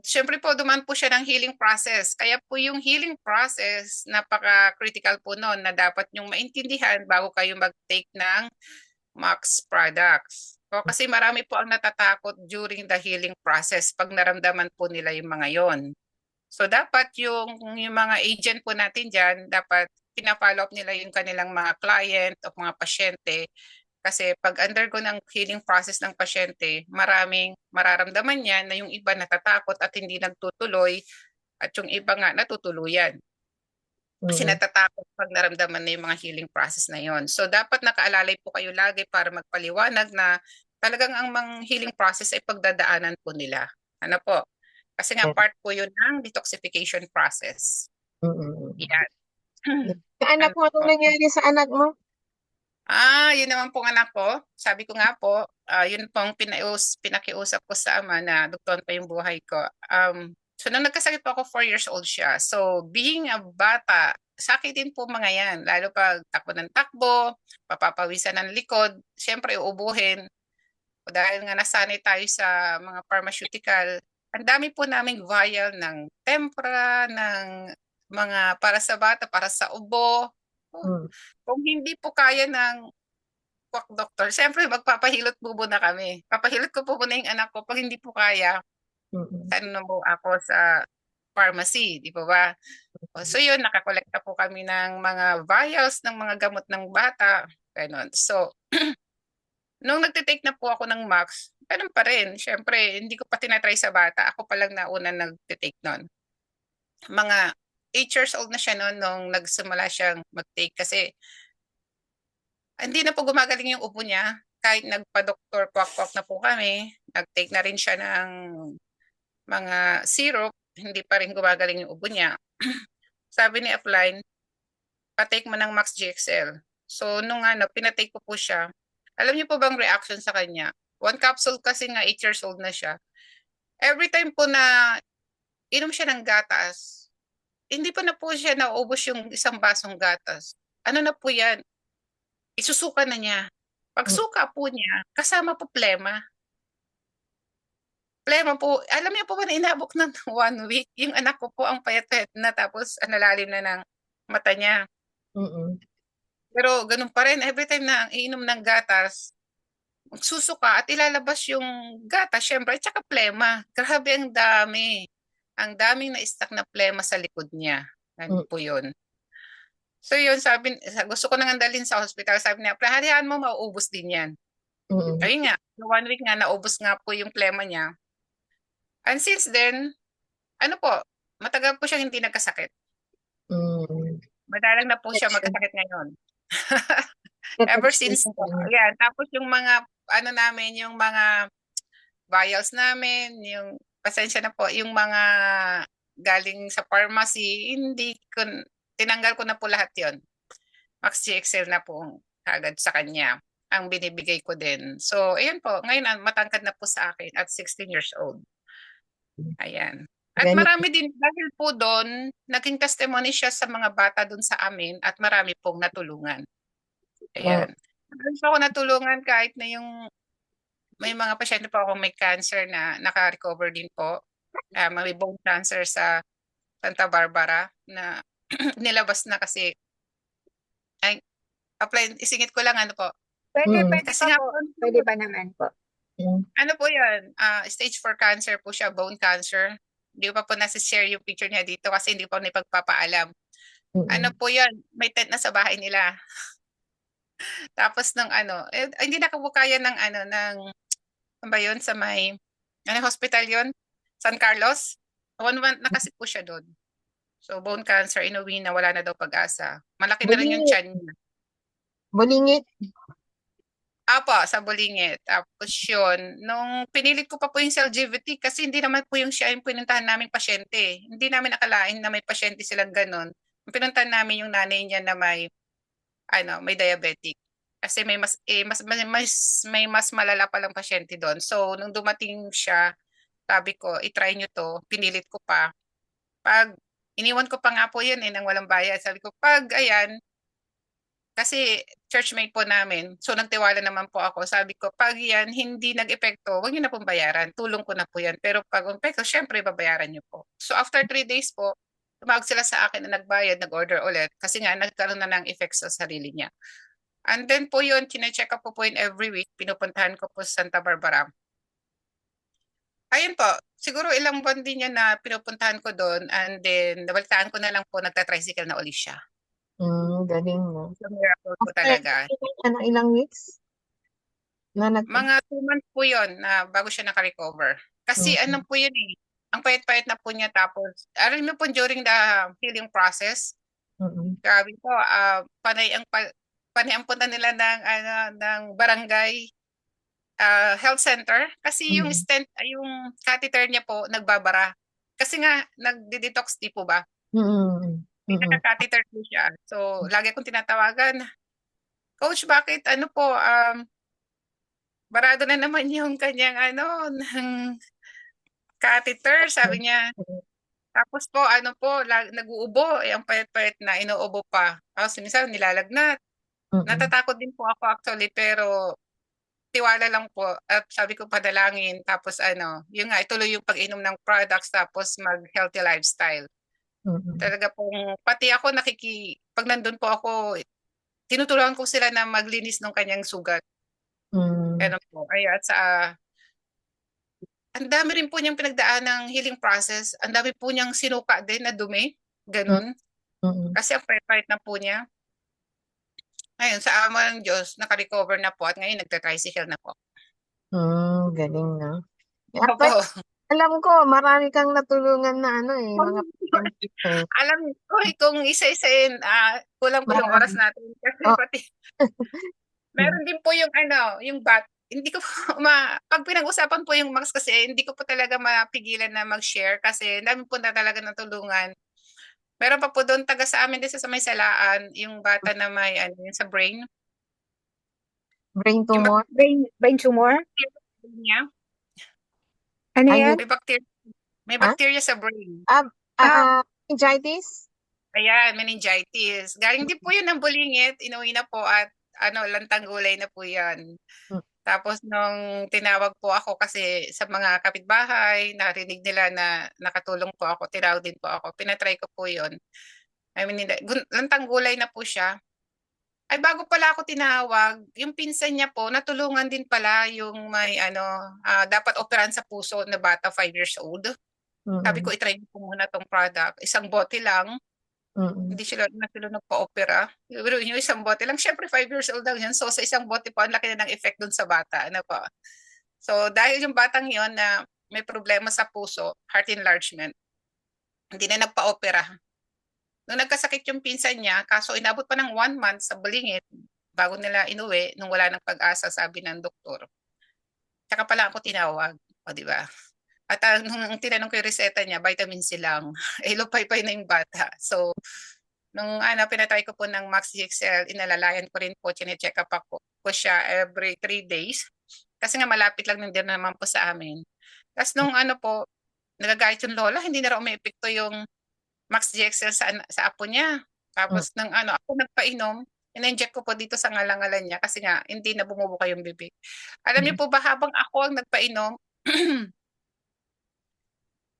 siyempre po, duman po siya ng healing process. Kaya po yung healing process, napaka-critical po noon na dapat nyong maintindihan bago kayo mag-take ng Max products. O kasi marami po ang natatakot during the healing process pag naramdaman po nila yung mga yon. So dapat yung mga agent po natin dyan, dapat pina-follow up nila yung kanilang mga client o mga pasyente. Kasi pag undergo ng healing process ng pasyente, maraming mararamdaman niya na yung iba natatakot at hindi nagtutuloy at yung iba nga natutuluyan. Kasi Mm. natatakot pag naramdaman na yung mga healing process na yon. So dapat nakaalalay po kayo lagi para magpaliwanag na talagang ang mga healing process ay pagdadaanan po nila. Ano po? Kasi nga part po yun ng detoxification process. Mm. Yan. Sa anak mo, anong nangyari sa anak mo? Yun naman pong anak ko. Sabi ko nga po, yun pong pinakiusap ko sa ama na dugton pa yung buhay ko. So nung nagkasakit po ako, 4 years old siya. So being a bata, sakit din po mga yan. Lalo pag takbo ng takbo, papapawisan ng likod, syempre uubuhin. Dahil nga nasanay tayo sa mga pharmaceutical, ang dami po naming vial ng tempra, ng mga para sa bata, para sa ubo. Mm. Kung hindi po kaya ng quack doctor, siyempre magpapahilot bubo na kami. Papahilot ko po muna yung anak ko. Pag hindi po kaya, Mm. ano mo ako sa pharmacy, di po ba? So yun, nakakolekta po kami ng mga vials ng mga gamot ng bata. Ganon. So, nung nagtitake na po ako ng Max, ganun pa rin. Siyempre, hindi ko pa tinatry sa bata. Ako pa lang na una nagtitake nun. Mga 8 years old na siya noon nung nagsimula siyang mag-take kasi hindi na po gumagaling yung ubo niya. Kahit nagpa-doktor, kwak-kwak na po kami, nag-take na rin siya ng mga syrup, hindi pa rin gumagaling yung ubo niya. Sabi ni Upline, patake mo ng Max GXL. So, nung pinatake ko po siya, alam niyo po bang reaction sa kanya? 1 capsule kasi nga 8 years old na siya. Every time po na inom siya ng gatas, hindi pa na po siya naubos yung isang basong gatas. Ano na po yan? Isusuka na niya. Pagsuka po niya, kasama po plema. Plema po, alam niyo po ba na inabot ng 1 week? Yung anak ko po ang payat-payat na tapos nalalim na ng mata niya. Mm. Pero ganun pa rin, every time na iinom ng gatas, magsusuka at ilalabas yung gatas, syempre, at saka plema. Grabe ang dami. Ang daming na-stack na plema sa likod niya. Ano po yun? So yun, gusto ko nang andalhin sa hospital. Sabi niya, hayaan mo, mauubos din yan. Mm. Ayun nga, 1 week nga, naubos nga po yung plema niya. And since then, ano po, matagal po siyang hindi nagkasakit. Mm. Madalang na po siya magkasakit ngayon. Ever since po. Yan. Tapos yung mga, yung mga vials namin, yung, pasensya na po, yung mga galing sa pharmacy, tinanggal ko na po lahat yon. Max GXL na po agad sa kanya ang binibigay ko din. So, ayan po. Ngayon, matangkad na po sa akin at 16 years old. Ayan. At marami din, dahil po doon, naging testimony siya sa mga bata doon sa amin at marami pong natulungan. Ayan. Marami ako natulungan kahit na may mga pasyente po akong may cancer na naka-recover din po. May bone cancer sa Santa Barbara na nilabas na kasi isingit ko lang po. Pwede, Mm. pwede Kasi pa nga po. po, Pwede ba naman po? ano po yan, stage 4 cancer po siya, bone cancer. Hindi ko pa po nasi-share yung picture niya dito kasi hindi pa po nipagpapaalam. Ano po yan, may tent na sa bahay nila. Tapos hindi nakabukaya ng ano ba yun, sa may, hospital yun? San Carlos? 1 month na kasi po siya doon. So, bone cancer, inuwi na, wala na daw pag-asa. Malaki na rin yung tiyan niya. Bulingit. Apo, sa Bulingit. Tapos yun, nung pinilit ko pa po yung CellGVT kasi hindi naman po yung siya yung pinuntahan naming pasyente. Hindi namin akalain na may pasyente silang ganun. Pinuntahan namin yung nanay niya na may diabetic. Kasi may mas malala palang pasyente doon. So, nung dumating siya, sabi ko, itry nyo to. Pinilit ko pa. Pag iniwan ko pa nga po yun nang walang bayad. Sabi ko, kasi churchmate po namin, so nagtiwala naman po ako. Sabi ko, pag yan hindi nag-epekto, huwag niyo na pong bayaran. Tulong ko na po yan. Pero pag epekto, syempre babayaran niyo po. So after 3 days po, tumawag sila sa akin na nagbayad, nag-order ulit. Kasi nga, nagkaroon na ng effect sa sarili niya. And then po yun, chine-check up po yun every week. Pinupuntahan ko po sa Santa Barbara. Ayun po, siguro ilang buwan din yan na pinupuntahan ko doon and then nabalitaan ko na lang po nagta-tricycle na uli siya. Galing, no? So, miracle po After talaga. ilang weeks na Mga 2 months po yun na bago siya naka-recover. Kasi ano po yun eh, ang payat-payat na po niya tapos, alam mo po during the healing process, grabe po, panay ang punta nila ng barangay health center kasi yung stent, yung catheter niya po nagbabara. Kasi nga nagde-detox di po ba? Naka-catheter po siya. So lagi akong tinatawagan, Coach, bakit ano po barado na naman yung kanyang ng catheter, sabi niya. Tapos po nag-uubo, ang payat-payat na inuubo pa. Tapos minsan nilalagnat. Natatakot din po ako actually pero tiwala lang po at sabi ko padalangin tapos yun nga ituloy yung pag-inom ng products tapos mag-healthy lifestyle. Talaga pong pati ako pag nandun po ako tinutulungan ko sila na maglinis ng kanyang sugat. Ganun po. Ay at ang dami rin po niyang pinagdaan ng healing process. Ang dami po niyang sinuka din na dumi. Ganun. Kasi ang payat-payat na po niya. Ngayon, sa ama ng Diyos, naka-recover na po at ngayon nagta-tricycle na po. Galing, no? Opo. Alam ko, marami kang natulungan na mga Alam ko kung isa-isain, kulang po yung oras natin. Kasi pati, meron din po yung yung hindi ko po pag pinag-usapan po yung Max kasi hindi ko po talaga mapigilan na mag-share kasi dami po na talaga natulungan. Meron pa po doon taga sa amin din sa may Salaan, yung bata na may yung sa brain. Brain tumor? Brain tumor? Niya. Ano yan? May bacteria sa brain. Meningitis? Ayan, meningitis. Galing din po yun ng bulingit, inuwi na po at lantang gulay na po yan. Tapos nung tinawag po ako kasi sa mga kapitbahay, narinig nila na nakatulong po ako, tinawag din po ako. Pinatry ko po yun. I mean, lantang gulay na po siya. Ay bago pala ako tinawag, yung pinsan niya po, natulungan din pala yung may dapat operahan sa puso na bata 5 years old. Sabi ko, itry ko muna tong product. Isang bote lang. Hindi sila nagpa-opera. Yung isang bote lang, syempre 5 years old lang yan. So sa isang bote po, ang laki na ng effect dun sa bata. Ano po? So dahil yung batang yon na may problema sa puso, heart enlargement, hindi na nagpa-opera. Nung nagkasakit yung pinsan niya, kaso inabot pa ng 1 month sa bulingit, bago nila inuwi, nung wala ng pag-asa, sabi ng doktor. Tsaka pala ako tinawag. O, di ba? At nung tinanong ko yung reseta niya, vitamin C lang. Lupay-pay na yung bata. So, nung pinatry ko po ng Max GXL, inalalayan ko rin po, chine-check up ako po siya every 3 days. Kasi nga malapit lang din naman po sa amin. Tapos nung nagagayat yung lola, hindi na raw may epekto yung Max GXL sa apo niya. Tapos nung ako nagpainom, in-inject ko po dito sa ngalangalan niya kasi nga hindi na bumubuka yung bibig. Alam niyo po ba habang ako ang nagpainom,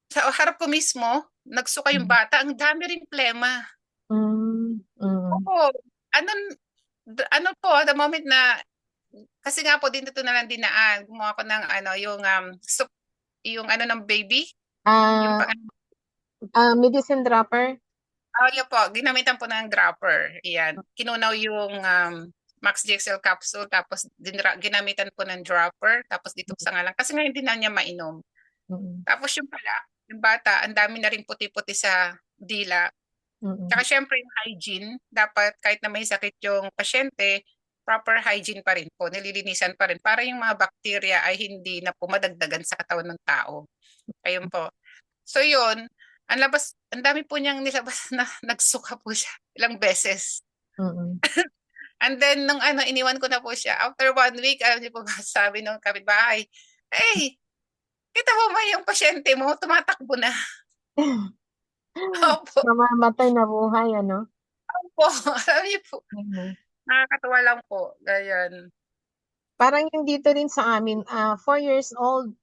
sa harap ko mismo, nagsuka yung bata, ang dami ring plema. Oo. Po, the moment na, kasi nga po, dito na lang dinaan, gumawa ko ng soup, yung ng baby. Medicine dropper? Yun po, ginamitan po ng dropper. Yan. Kinunaw yung Max GXL capsule, tapos ginamitan po ng dropper, tapos dito sa ngalan. Kasi nga hindi na niya mainom. Tapos yung bata, ang dami na rin puti-puti sa dila. Tsaka syempre yung hygiene, dapat kahit na may sakit yung pasyente, proper hygiene pa rin po, nililinisan pa rin para yung mga bakterya ay hindi na po madagdagan sa katawan ng tao. Ayun po. So yun, ang dami po niyang nilabas na nagsuka po siya ilang beses. And then nung iniwan ko na po siya, after 1 week, alam niyo po sabi ng kapitbahay, hey, kita mo ba yung pasyente mo, tumatakbo na. Opo. Mamamatay na buhay, Opo, alam niyo po. Nakakatawa lang po. Ganyan. Parang yung dito rin sa amin, 4 years old,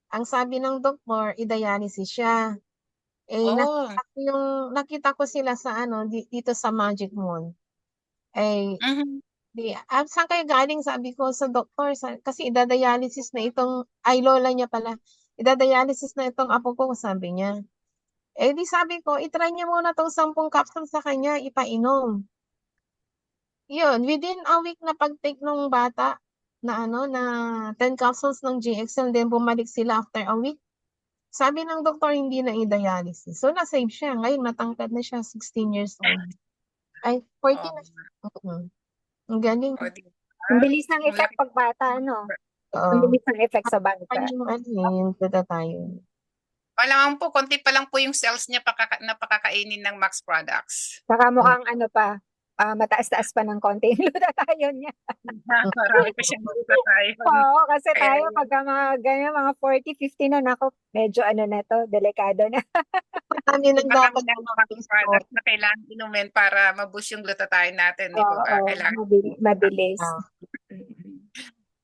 ang sabi ng doktor, i-dialysis siya. Nakita ko sila sa dito sa Magic Mall. Saan kayo galing? Sabi ko sa doktor, kasi idadialysis na lola niya pala. Idadialysis na itong apo ko, sabi niya. Eh di sabi ko, itry niya muna tong 10 capsule sa kanya, ipainom. Yun, within a week na pag-take nung bata na 10 capsules ng GXL, then bumalik sila after a week. Sabi ng doktor, hindi na i-dialysis. So, na-save siya. Ngayon, matangkad na siya, 16 years old. Ay, 14 Oh, na siya. Ang galing. oh, di ba? Ang bilis ng Ang effect laki. pag bata, no? Ang Oo. bilis ng effect sa bata. Yung tuta tayo. Malamang po, konti pa lang po yung cells niya na pakakainin ng Max Products. Saka mukhang ano pa, mataas-taas pa ng konti yung glutathione niya. Marami pa siyang tayo. Oo, kasi Kaya tayo yun. pagka mga ganyan, mga 40, 50 na, nako, medyo ano na to, delikado na. Marami nang Marami dapat ng na Max Products na kailangan inumin para ma-boost yung glutathione natin, di po ba? Oo, Kailangan. mabilis.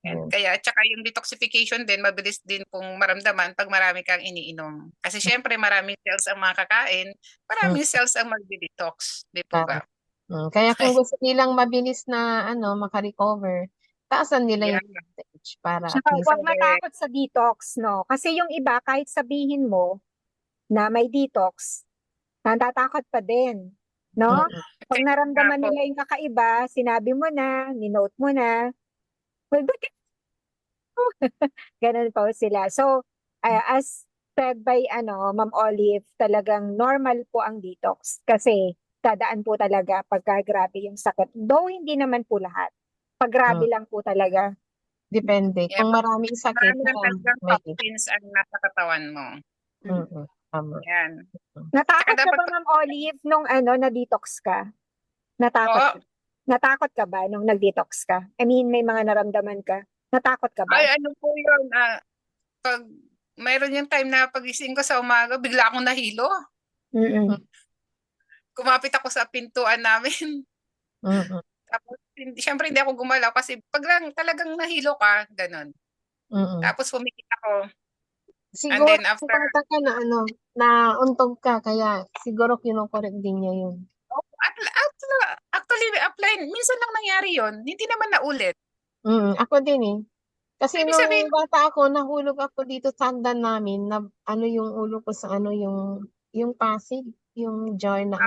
Yan. Kaya, tsaka yung detoxification din, mabilis din pong maramdaman pag marami kang iniinom. Kasi syempre, maraming cells ang makakain, maraming cells ang magdi-detox. Di po ba? Kaya kung gusto nilang mabilis na makarecover, taasan nila Yeah. yung dosage para at Saka least huwag matakot sa detox, no? Kasi yung iba, kahit sabihin mo na may detox, natatakot pa din, no? Pag Kaya nga naramdaman po, nila yung kakaiba, sinabi mo na, ninote mo na, well, bakit? Ganun po sila. So, as said by Ma'am Olive, talagang normal po ang detox kasi dadaan po talaga pagka grabe yung sakit. Though hindi naman po lahat. Pag grabe lang po talaga. depende. yeah, Kung maraming sakit, marami lang talagang may toxins ang nasa katawan mo. tama. Yan. Natakot Tsaka ka dapat ba, Ma'am Olive, nung na-detox ka? po, Natakot ka ba nung nag-detox ka? I mean, may mga naramdaman ka. Natakot ka ba? ay ano po yun, pag mayroon yung time na pagising ko sa umaga, bigla akong nahilo. Mm-mm. Kumapit ako sa pintuan namin. Tapos, syempre hindi ako gumalaw kasi pag lang talagang nahilo ka, ganun. Tapos pumikit ako. And Siguro then after, bata ka na untog ka, kaya siguro kinokorek din niya yun. actually, apply, minsan lang nangyari yon, hindi naman naulit. Ako din eh. Kasi Ibig nung sabihin, bata ako, nahulog ako dito sa hagdan namin na yung ulo ko sa yung pasig, yung jar na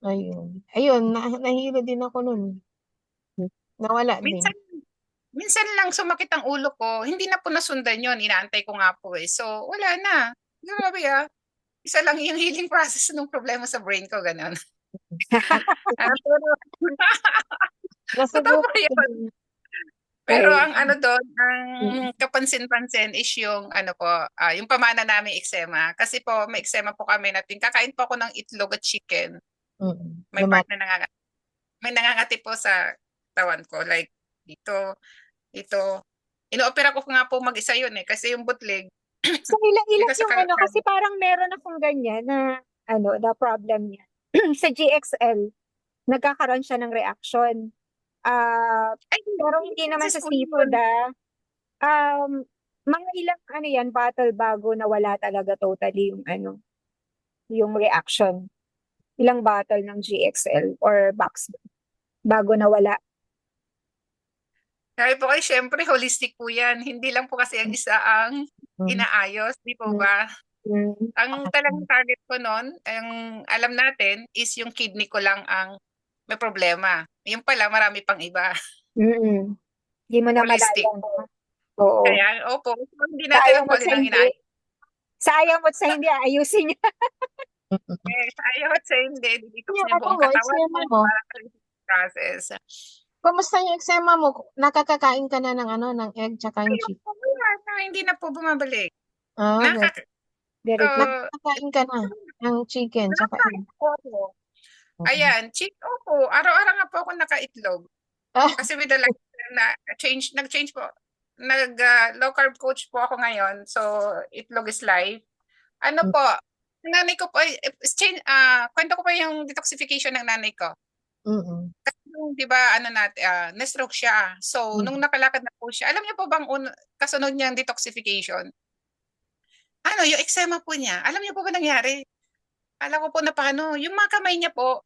ayun. Ayun, nahilo din ako nun. Nawala din. minsan lang sumakit ang ulo ko, hindi na po nasundan yon, inaantay ko nga po eh. So, wala na. Grabe isa lang yung healing process ng problema sa brain ko, gano'n. Totoo Nasubukan po ko yun. din. Pero Okay. ang doon, ang kapansin-pansin is yung yung pamana namin eczema. Kasi po may eczema po kami natin. Kakain po ako ng itlog at chicken. May part na may nangangati po sa tawan ko. Like dito, ito. Inoopera ko nga po mag-isa yun eh. Kasi yung bootleg, So, ilan dito sa yung kasi parang meron akong ganyan na, na problem niya. Sa GXL, nagkakaroon siya ng reaction. ay, Pero hindi naman sa po seafood, yun. mga ilang, yan, bottle bago na wala talaga totally yung reaction. Ilang bottle ng GXL or box bago na wala. Sabi po kayo, syempre, holistic po yan. Hindi lang po kasi ang isa ang inaayos, di po ba? Ang talagang target ko noon, ang alam natin, is yung kidney ko lang ang may problema. Yung pala, marami pang iba. Hindi mo na Holistic. malalang. Oo. Kaya, opo, hindi Sa natin ayaw ang mo't poli sa ng hindi. Sa ayaw mo't sa hindi, ayusin niya. Sa ayaw at sa hindi, dito Yung niya buong katawan eczema mo mo, para sa process. kumusta yung eczema mo? Nakakakain ka na ng egg tsaka yung chicken? Hindi na po bumabalik. Very good. Nakakakain ka na ng chicken tsaka egg? Ayan, opo, araw-araw nga po ako nakaitlog. Kasi with the lifestyle nag-change po. Low carb coach po ako ngayon. So, itlog is life. Po, nanay ko po, kwento ko pa yung detoxification ng nanay ko. Kasi di ba, na-stroke siya. So, nung nakalakad na po siya, alam niyo po bang kasunod niyang detoxification? Yung eczema po niya. Alam niyo po ba nangyari? Alam ko po na paano. Yung mga kamay niya po,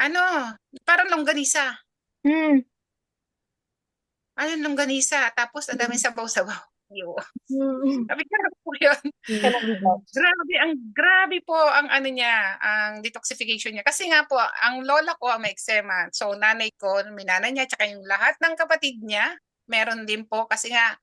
ano, parang longganisa. Hmm. Ano, longganisa. Tapos, ang daming sabaw-sabaw. Yo. Mm. Sabi ko, ano po yun? Mm. Grabe po ang ano niya, ang detoxification niya. Kasi nga po, ang lola ko may eczema. So, nanay ko, may nanay niya, tsaka yung lahat ng kapatid niya, meron din po. Kasi nga,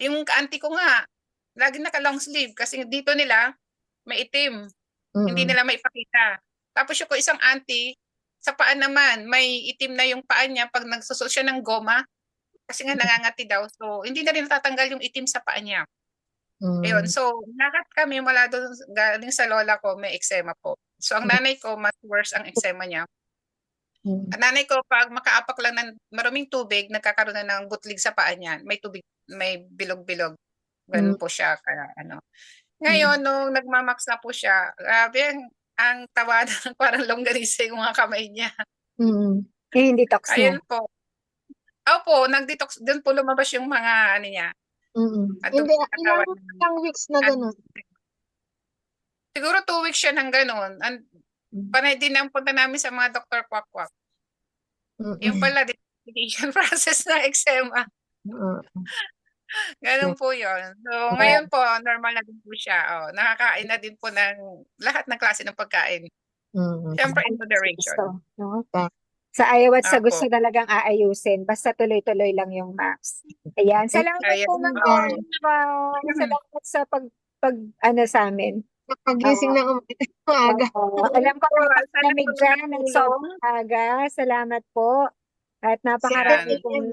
yung auntie ko nga, lagi naka-long sleeve. Kasi dito nila, may itim. Hindi Mm. nila maipakita. Tapos yung ko isang auntie, sa paa naman, may itim na yung paa niya pag nagsusot siya ng goma. Kasi nga nangangati daw. So, hindi na rin natatanggal yung itim sa paa niya. Ayun. Mm. So, lahat kami mula doon galing sa lola ko may eczema po. So, ang nanay ko, mas worse ang eczema niya. Mm. Ang nanay ko, pag makaapak lang ng maruming tubig, nagkakaroon na ng butlig sa paa niya. May tubig, may bilog-bilog. Ganun po siya. Kaya, ano. Ngayon, nung nagmamax na po siya, grabe ang tawa ng parang longganisa yung mga kamay niya. Mm. Yung detox niya. Ayun po. Opo, nag-detox. Doon po lumabas yung mga ano niya. Mm. At Hindi, katawan ilang weeks na ganun. Siguro 2 weeks siya ng ganun. Panay din ang punta namin sa mga doktor kwak-kwak. Yung Mm. pala, detoxification process na eczema. Mm. Ganun po yun. So, ngayon po, normal na din po siya. Oh, nakakain na din po ng lahat ng klase ng pagkain. Mm. Siyempre, in moderation. Gusto, no? Sa ayaw at sa Opo. gusto talagang aayusin. Basta tuloy-tuloy lang yung max. Ayan. Salamat Ayan. po, Ma'am Ayan. Olive. Salamat sa ano sa amin. Pagising ng umaga. Alam ko Sana lamig po dyan ng nakatulong. sobrang aga. Salamat po. At napakarami Yan. pong...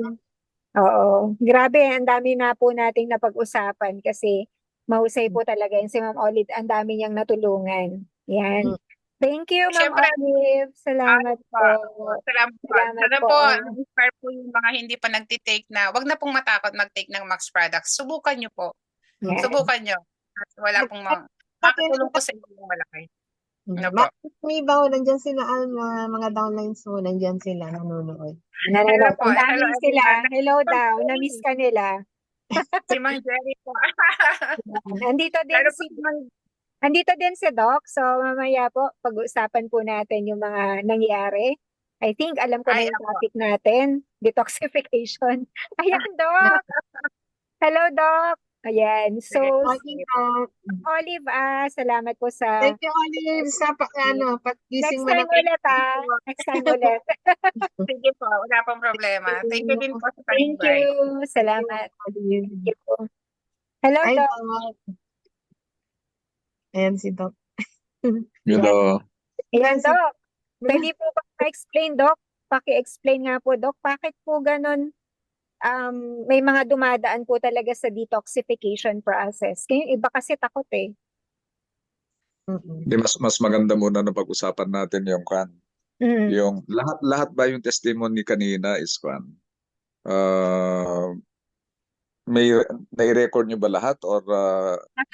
Oo. Grabe, ang dami na po nating napag-usapan kasi mahusay po talaga yun si Ma'am Olive. Ang dami niyang natulungan. Yan. Thank you, Ma'am Siyempre, Olive. Salamat po. Salamat po. Salamat Sana po. po, inspire po yung mga hindi pa nagtitake na, wag na pong matakot mag-take ng Max products. Subukan nyo po. Yan. Subukan nyo. At wala pong makakatulong po sa inyo yung malaki. Ano po? May bawo, nandyan sila, mga downlines mo, nandyan sila, nanonood. Hello po. Ang Hello, dami sila. everyone. Hello daw. Na-miss ka nila. Si Mang Jerry po. Andito din Hello po si si Mang Andito din si Doc. So mamaya po pag-uusapan po natin yung mga nangyari. I think alam ko na Ay, yung ako. topic natin, detoxification. Ayan, Doc. Hello, Doc. Ayan. So, Okay, Olive, salamat po sa thank you, Olive, sa pagising next mo time ng ulit Next time ulit. Sige po, wala pong problema. Thank you din po sa Thank pag-invite. you. Salamat. Thank you po. Hello, Ay, Doc. Doc. Ayan si Doc. You know, Ayan, Ayan si Doc. Pwede po ba ma-explain, Doc? Paki-explain nga po, Doc. Bakit po ganun? May mga dumadaan po talaga sa detoxification process. Kaya yung iba kasi takot eh. di mas maganda muna na pag-usapan natin yung kan. Mm. Yung lahat ba yung testimony kanina is kan? May nai-record nyo ba lahat or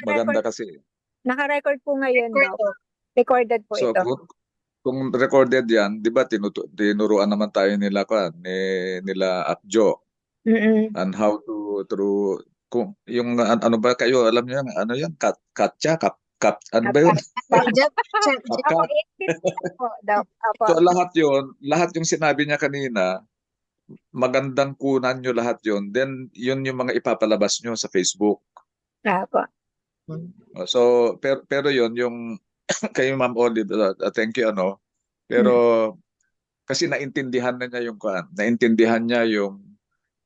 maganda kasi? Naka-record po ngayon, Record, Doc. Recorded po So ito. kung recorded yan, di ba tinuruan naman tayo nila kan nila Akjo Mm-mm. and how to through kung yung ano ba kayo alam niyo ano yan katcha ano ba yun? Ako, po, Doc. Apo. So lahat yung sinabi niya kanina, magandang kunan nyo lahat yun. Then yun yung mga ipapalabas nyo sa Facebook. Apo. So pero yun yung kayo Ma'am Olive, thank you Pero kasi naintindihan na niya naintindihan niya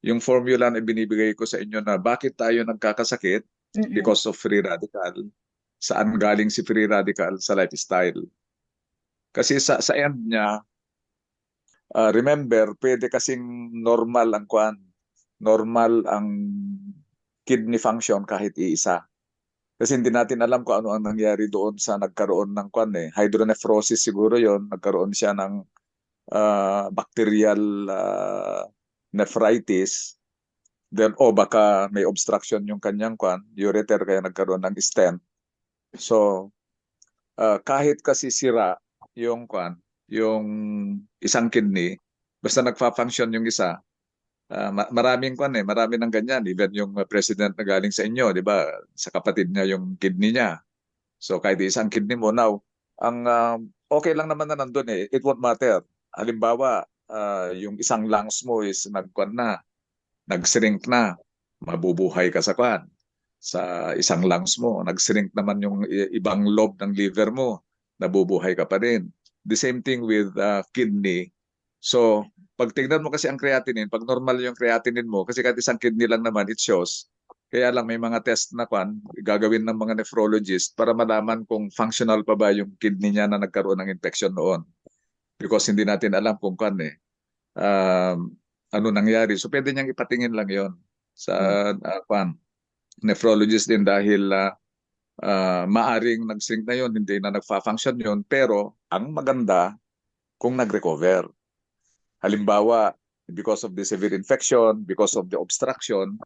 yung formula na binibigay ko sa inyo na bakit tayo nagkakasakit because of free radical. Saan galing si free radical sa lifestyle? Kasi sa end niya, remember, pwede kasing normal ang kidney function kahit iisa. Kasi hindi natin alam kung ano ang nangyari doon sa nagkaroon ng hydronephrosis siguro yon, nagkaroon siya ng bacterial nephritis. Then baka may obstruction yung kanyang ureter kaya nagkaroon ng stent. So kahit kasi sira yung isang kidney, basta nagfa-function yung isa, maraming marami ng ganyan. Even yung president na galing sa inyo, di ba? Sa kapatid niya yung kidney niya. So kahit isang kidney mo. Now, ang okay lang naman na nandun eh. It won't matter. Halimbawa, yung isang lungs mo is nag-shrink na, mabubuhay ka sa kwan. Sa isang lungs mo, nag-shrink naman yung ibang lobe ng liver mo, nabubuhay ka pa rin. The same thing with kidney. So, pag tignan mo kasi ang creatinine, pag normal yung creatinine mo, kasi kahit isang kidney lang naman, it shows. Kaya lang may mga test na kwan, gagawin ng mga nephrologist para malaman kung functional pa ba yung kidney niya na nagkaroon ng infection noon. Because hindi natin alam kung kwan ano nangyari. So pwede niyang ipatingin lang yon sa kwan, nephrologist din dahil maaring nag-shrink na yon, hindi na nagfa-function yon. Pero ang maganda kung nag-recover. Halimbawa, because of the severe infection, because of the obstruction,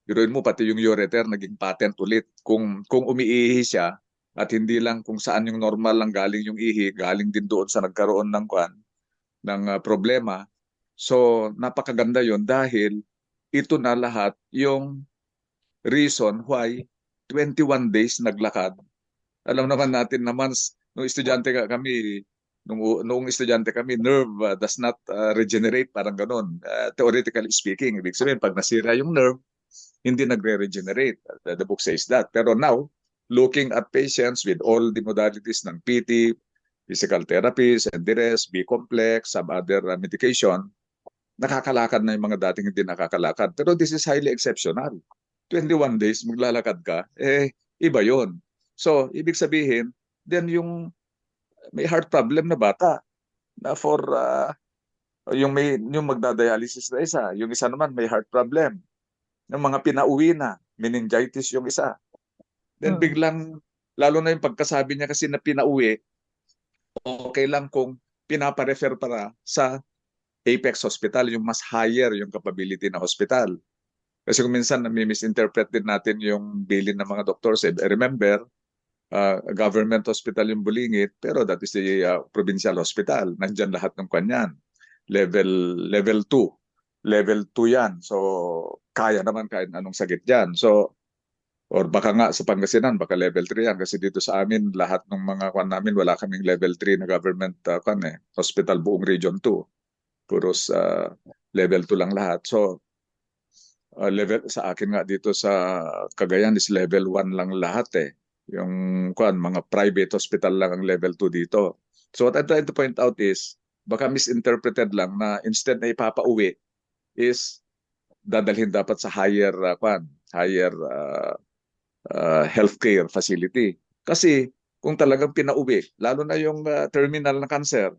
biruin mo pati yung ureter naging patent ulit. Kung umiihi siya at hindi lang kung saan yung normal lang galing yung ihi, galing din doon sa nagkaroon ng problema. So napakaganda yon dahil ito na lahat yung reason why 21 days naglakad. Alam naman natin naman nung estudyante kami, noong estudyante kami, nerve does not regenerate, parang ganun. Theoretically speaking, ibig sabihin, pag nasira yung nerve, hindi nagre-regenerate. The book says that. Pero now, looking at patients with all the modalities ng PT, physical therapies, and the rest, B-complex, some other medication, nakakalakad na yung mga dating hindi nakakalakad. Pero this is highly exceptional. 21 days, maglalakad ka, iba yon. So, ibig sabihin, then yung may heart problem na bata, na for yung magdadialysis na isa, yung isa naman may heart problem, yung mga pinauwi na, meningitis yung isa. Then biglang, lalo na yung pagkasabi niya kasi na pinauwi, okay lang kung pinaparefer para sa Apex Hospital, yung mas higher yung capability na hospital. Kasi kung minsan nami-misinterpret din natin yung bilin ng mga doctors. I remember, government hospital yung Bulingit, pero that is the provincial hospital. Nandyan lahat ng kanyan. Level 2. Level 2 yan. So, kaya naman kahit anong sakit yan. So, or baka nga sa Pangasinan, baka level 3 yan. Kasi dito sa amin, lahat ng mga kwan namin, wala kaming level 3 na government hospital buong Region 2. Puros level 2 lang lahat. So, level sa akin nga dito sa Cagayan is level 1 lang lahat eh. Yung mga private hospital lang ang level 2 dito. So what I'm trying to point out is, baka misinterpreted lang na instead na ipapauwi is dadalhin dapat sa higher healthcare facility. Kasi kung talagang pinauwi, lalo na yung terminal na cancer,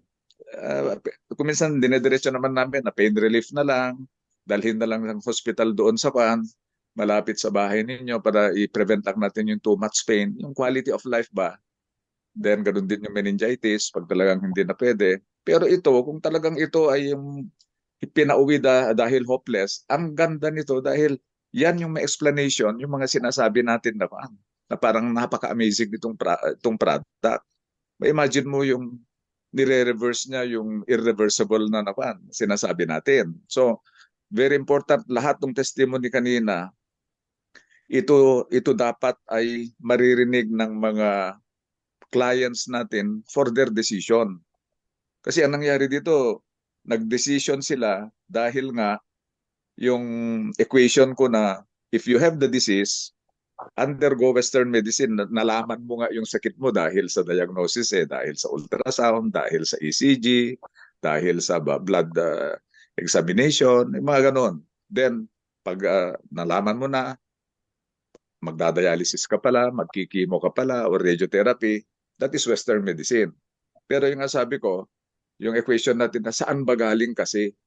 kung minsan dinediretso naman namin na pain relief na lang, dalhin na lang ng hospital doon sa malapit sa bahay ninyo para i-prevent lang natin yung too much pain. Yung quality of life ba? Then ganun din yung meningitis pag talagang hindi na pwede. Pero ito, kung talagang ito ay yung pinauwi dahil hopeless, ang ganda nito dahil yan yung may explanation, yung mga sinasabi natin na parang napaka-amazing itong product. Imagine mo yung nire-reverse niya yung irreversible na sinasabi natin. So, very important, lahat ng testimony kanina, ito dapat ay maririnig ng mga clients natin for their decision. Kasi ang nangyari dito, nag-decision sila dahil nga yung equation ko na if you have the disease, undergo Western medicine, nalaman mo nga yung sakit mo dahil sa diagnosis dahil sa ultrasound, dahil sa ECG, dahil sa blood examination, mga ganon. Then, pag nalaman mo na, magdadialysis ka pala, magkikimo ka pala, or radiotherapy, that is Western medicine. Pero yung sabi ko, yung equation natin na saan ba galing kasi,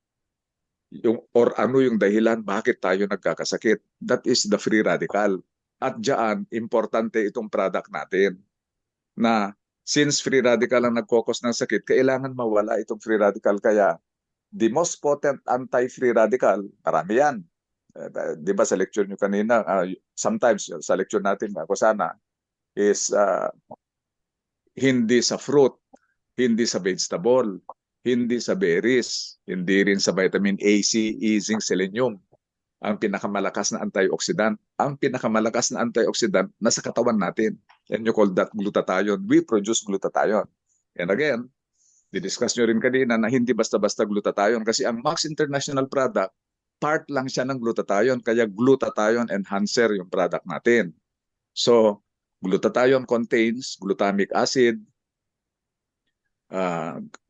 or ano yung dahilan, bakit tayo nagkakasakit, that is the free radical. At diyan, importante itong product natin na since free radical ang nagkokos ng sakit, kailangan mawala itong free radical. Kaya the most potent anti-free radical, marami yan. Di ba sa lecture nyo kanina, sometimes sa lecture natin, ako sana, is hindi sa fruit, hindi sa vegetable, hindi sa berries, hindi rin sa vitamin A, C, E, zinc, selenium. Ang pinakamalakas na antioxidant. Ang pinakamalakas na antioxidant nasa katawan natin. And you call that glutathione. We produce glutathione. And again, didiscuss nyo rin kanina na hindi basta-basta glutathione kasi ang Max International product, part lang siya ng glutathione, kaya glutathione enhancer yung product natin. So, glutathione contains glutamic acid,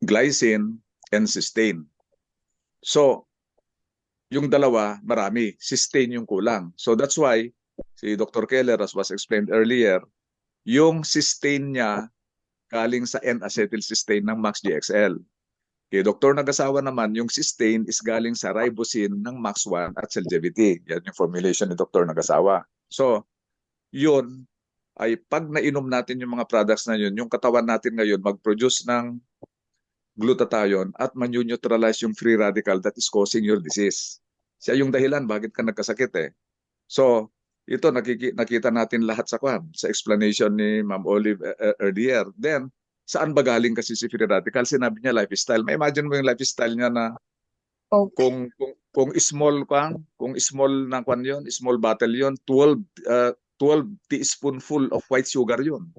glycine, and cysteine. So, yung dalawa, marami. Cysteine yung kulang. So that's why, si Dr. Keller, as was explained earlier, yung cysteine niya galing sa N-acetylcysteine ng Max GXL. Kay Dr. Nagasawa naman, yung cysteine is galing sa ribosine ng Max 1 at Celgevity. Yan yung formulation ni Dr. Nagasawa. So, yun ay pag nainom natin yung mga products na yun, yung katawan natin ngayon mag-produce ng glutathione at man-neutralize yung free radical that is causing your disease. Siya yung dahilan bakit ka nagkasakit eh. So, ito nakita natin lahat sa sa explanation ni Ma'am Olive earlier. Then, saan ba galing kasi si free radical? Sinabi niya lifestyle. May imagine mo yung lifestyle niya na Okay. kung small kung small na yun, small bottle yun, 12 teaspoonful of white sugar yun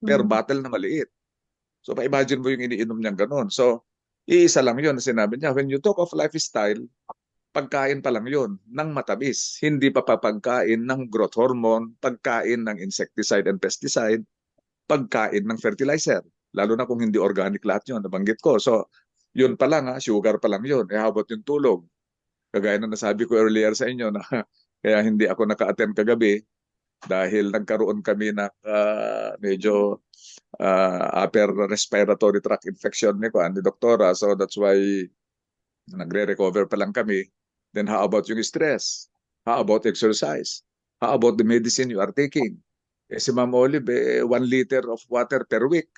per bottle na maliit. So, pa-imagine mo yung iniinom niyang ganun. So, iisa lang yun. Sinabi niya, when you talk of lifestyle, pagkain pa lang yun ng matamis. Hindi pa pagkain ng growth hormone, pagkain ng insecticide and pesticide, pagkain ng fertilizer. Lalo na kung hindi organic lahat yun, nabanggit ko. So, yun pa lang, sugar pa lang yun. How about yung tulog? Kagaya na nasabi ko earlier sa inyo na kaya hindi ako naka-attend kagabi dahil nagkaroon kami ng medyo upper respiratory tract infection ni Doktora. So that's why nagre-recover pa lang kami. Then how about yung stress? How about exercise? How about the medicine you are taking? Si Ma'am Olive, 1 liter of water per week.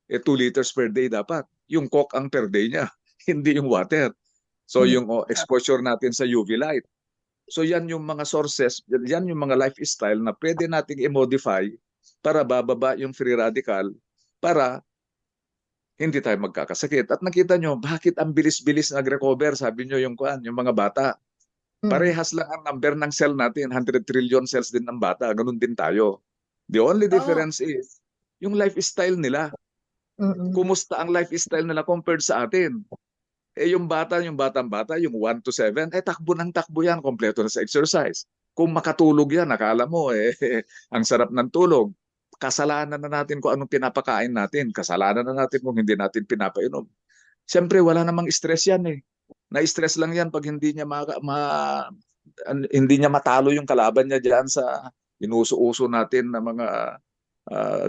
2 liters per day dapat. Yung Coke ang per day niya, hindi yung water. So yung exposure natin sa UV light. So yan yung mga sources, yan yung mga lifestyle na pwede nating i-modify para bababa yung free radical para hindi tayo magkakasakit. At nakita nyo, bakit ang bilis-bilis nag-recover, sabi nyo yung mga bata. Parehas lang ang number ng cell natin, 100 trillion cells din ng bata, ganun din tayo. The only difference is yung lifestyle nila. Kumusta ang lifestyle nila compared sa atin? Yung batang-bata, yung 1 to 7, takbo ng takbo yan, kompleto na sa exercise. Kung makatulog yan, akala mo, ang sarap ng tulog. Kasalanan na natin kung anong pinapakain natin. Kasalanan na natin kung hindi natin pinapainom. Siyempre, wala namang stress yan eh. Na-stress lang yan pag hindi niya hindi niya matalo yung kalaban niya diyan sa inuso-uso natin na mga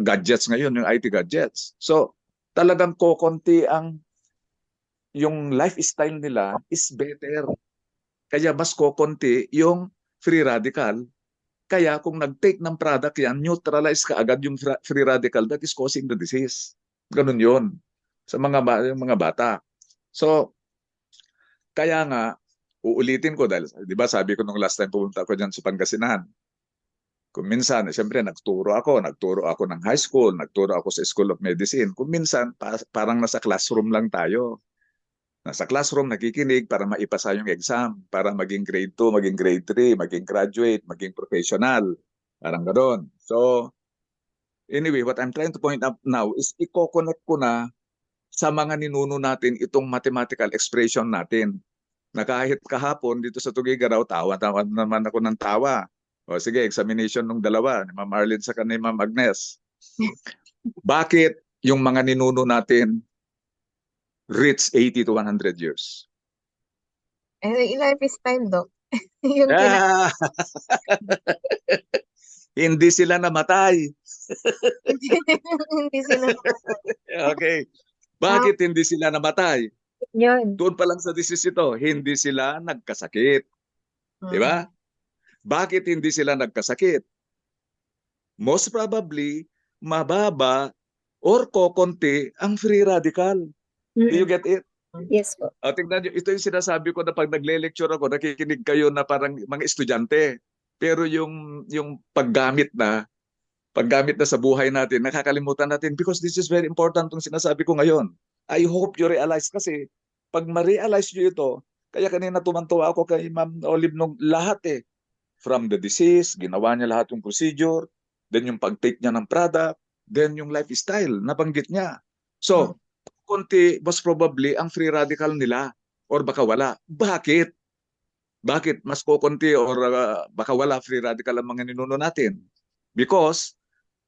gadgets ngayon, yung IT gadgets. So, talagang kokonti yung lifestyle nila is better. Kaya mas kokonti yung free radical. Kaya kung nag-take ng product yan, neutralize ka agad yung free radical that is causing the disease. Ganun yun sa yung mga bata. So, kaya nga, uulitin ko dahil, di ba sabi ko nung last time pumunta ako dyan sa Pangasinan, kung minsan, siyempre nagturo ako ng high school, nagturo ako sa School of Medicine. Kung minsan, parang nasa classroom lang tayo. Nasa classroom, nakikinig para maipasa yung exam, para maging grade 2, maging grade 3, maging graduate, maging professional. Parang gano'n. So, anyway, what I'm trying to point out now is i-connect ko na sa mga ninuno natin itong mathematical expression natin. Na kahit kahapon dito sa Tugigaraw, tawa naman ako ng tawa. O sige, examination ng dalawa, ni Ma'am Arlene sa ni Ma'am Agnes. Bakit yung mga ninuno natin reach 80 to 100 years? Lifestyle, Doc. Yung Hindi sila namatay. Hindi sila namatay. Okay. Bakit hindi sila namatay? Yun. Doon pa lang sa disease ito, hindi sila nagkasakit. Di ba? Bakit hindi sila nagkasakit? Most probably, mababa or kokonti ang free radical. Do you get it? Yes po. Tingnan nyo, ito yung sinasabi ko na pag nagle-lecture ako, nakikinig kayo na parang mga estudyante. Pero yung paggamit na sa buhay natin, nakakalimutan natin because this is very important itong sinasabi ko ngayon. I hope you realize kasi pag ma-realize nyo ito, kaya kanina tumantuwa ako kay Ma'am Olive nung lahat from the disease, ginawa niya lahat yung procedure, then yung pag-take niya ng product, then yung lifestyle, nabanggit niya. So, konti, most probably, ang free radical nila or baka wala. Bakit? Bakit mas kukunti or baka wala free radical ang mga ninuno natin? Because,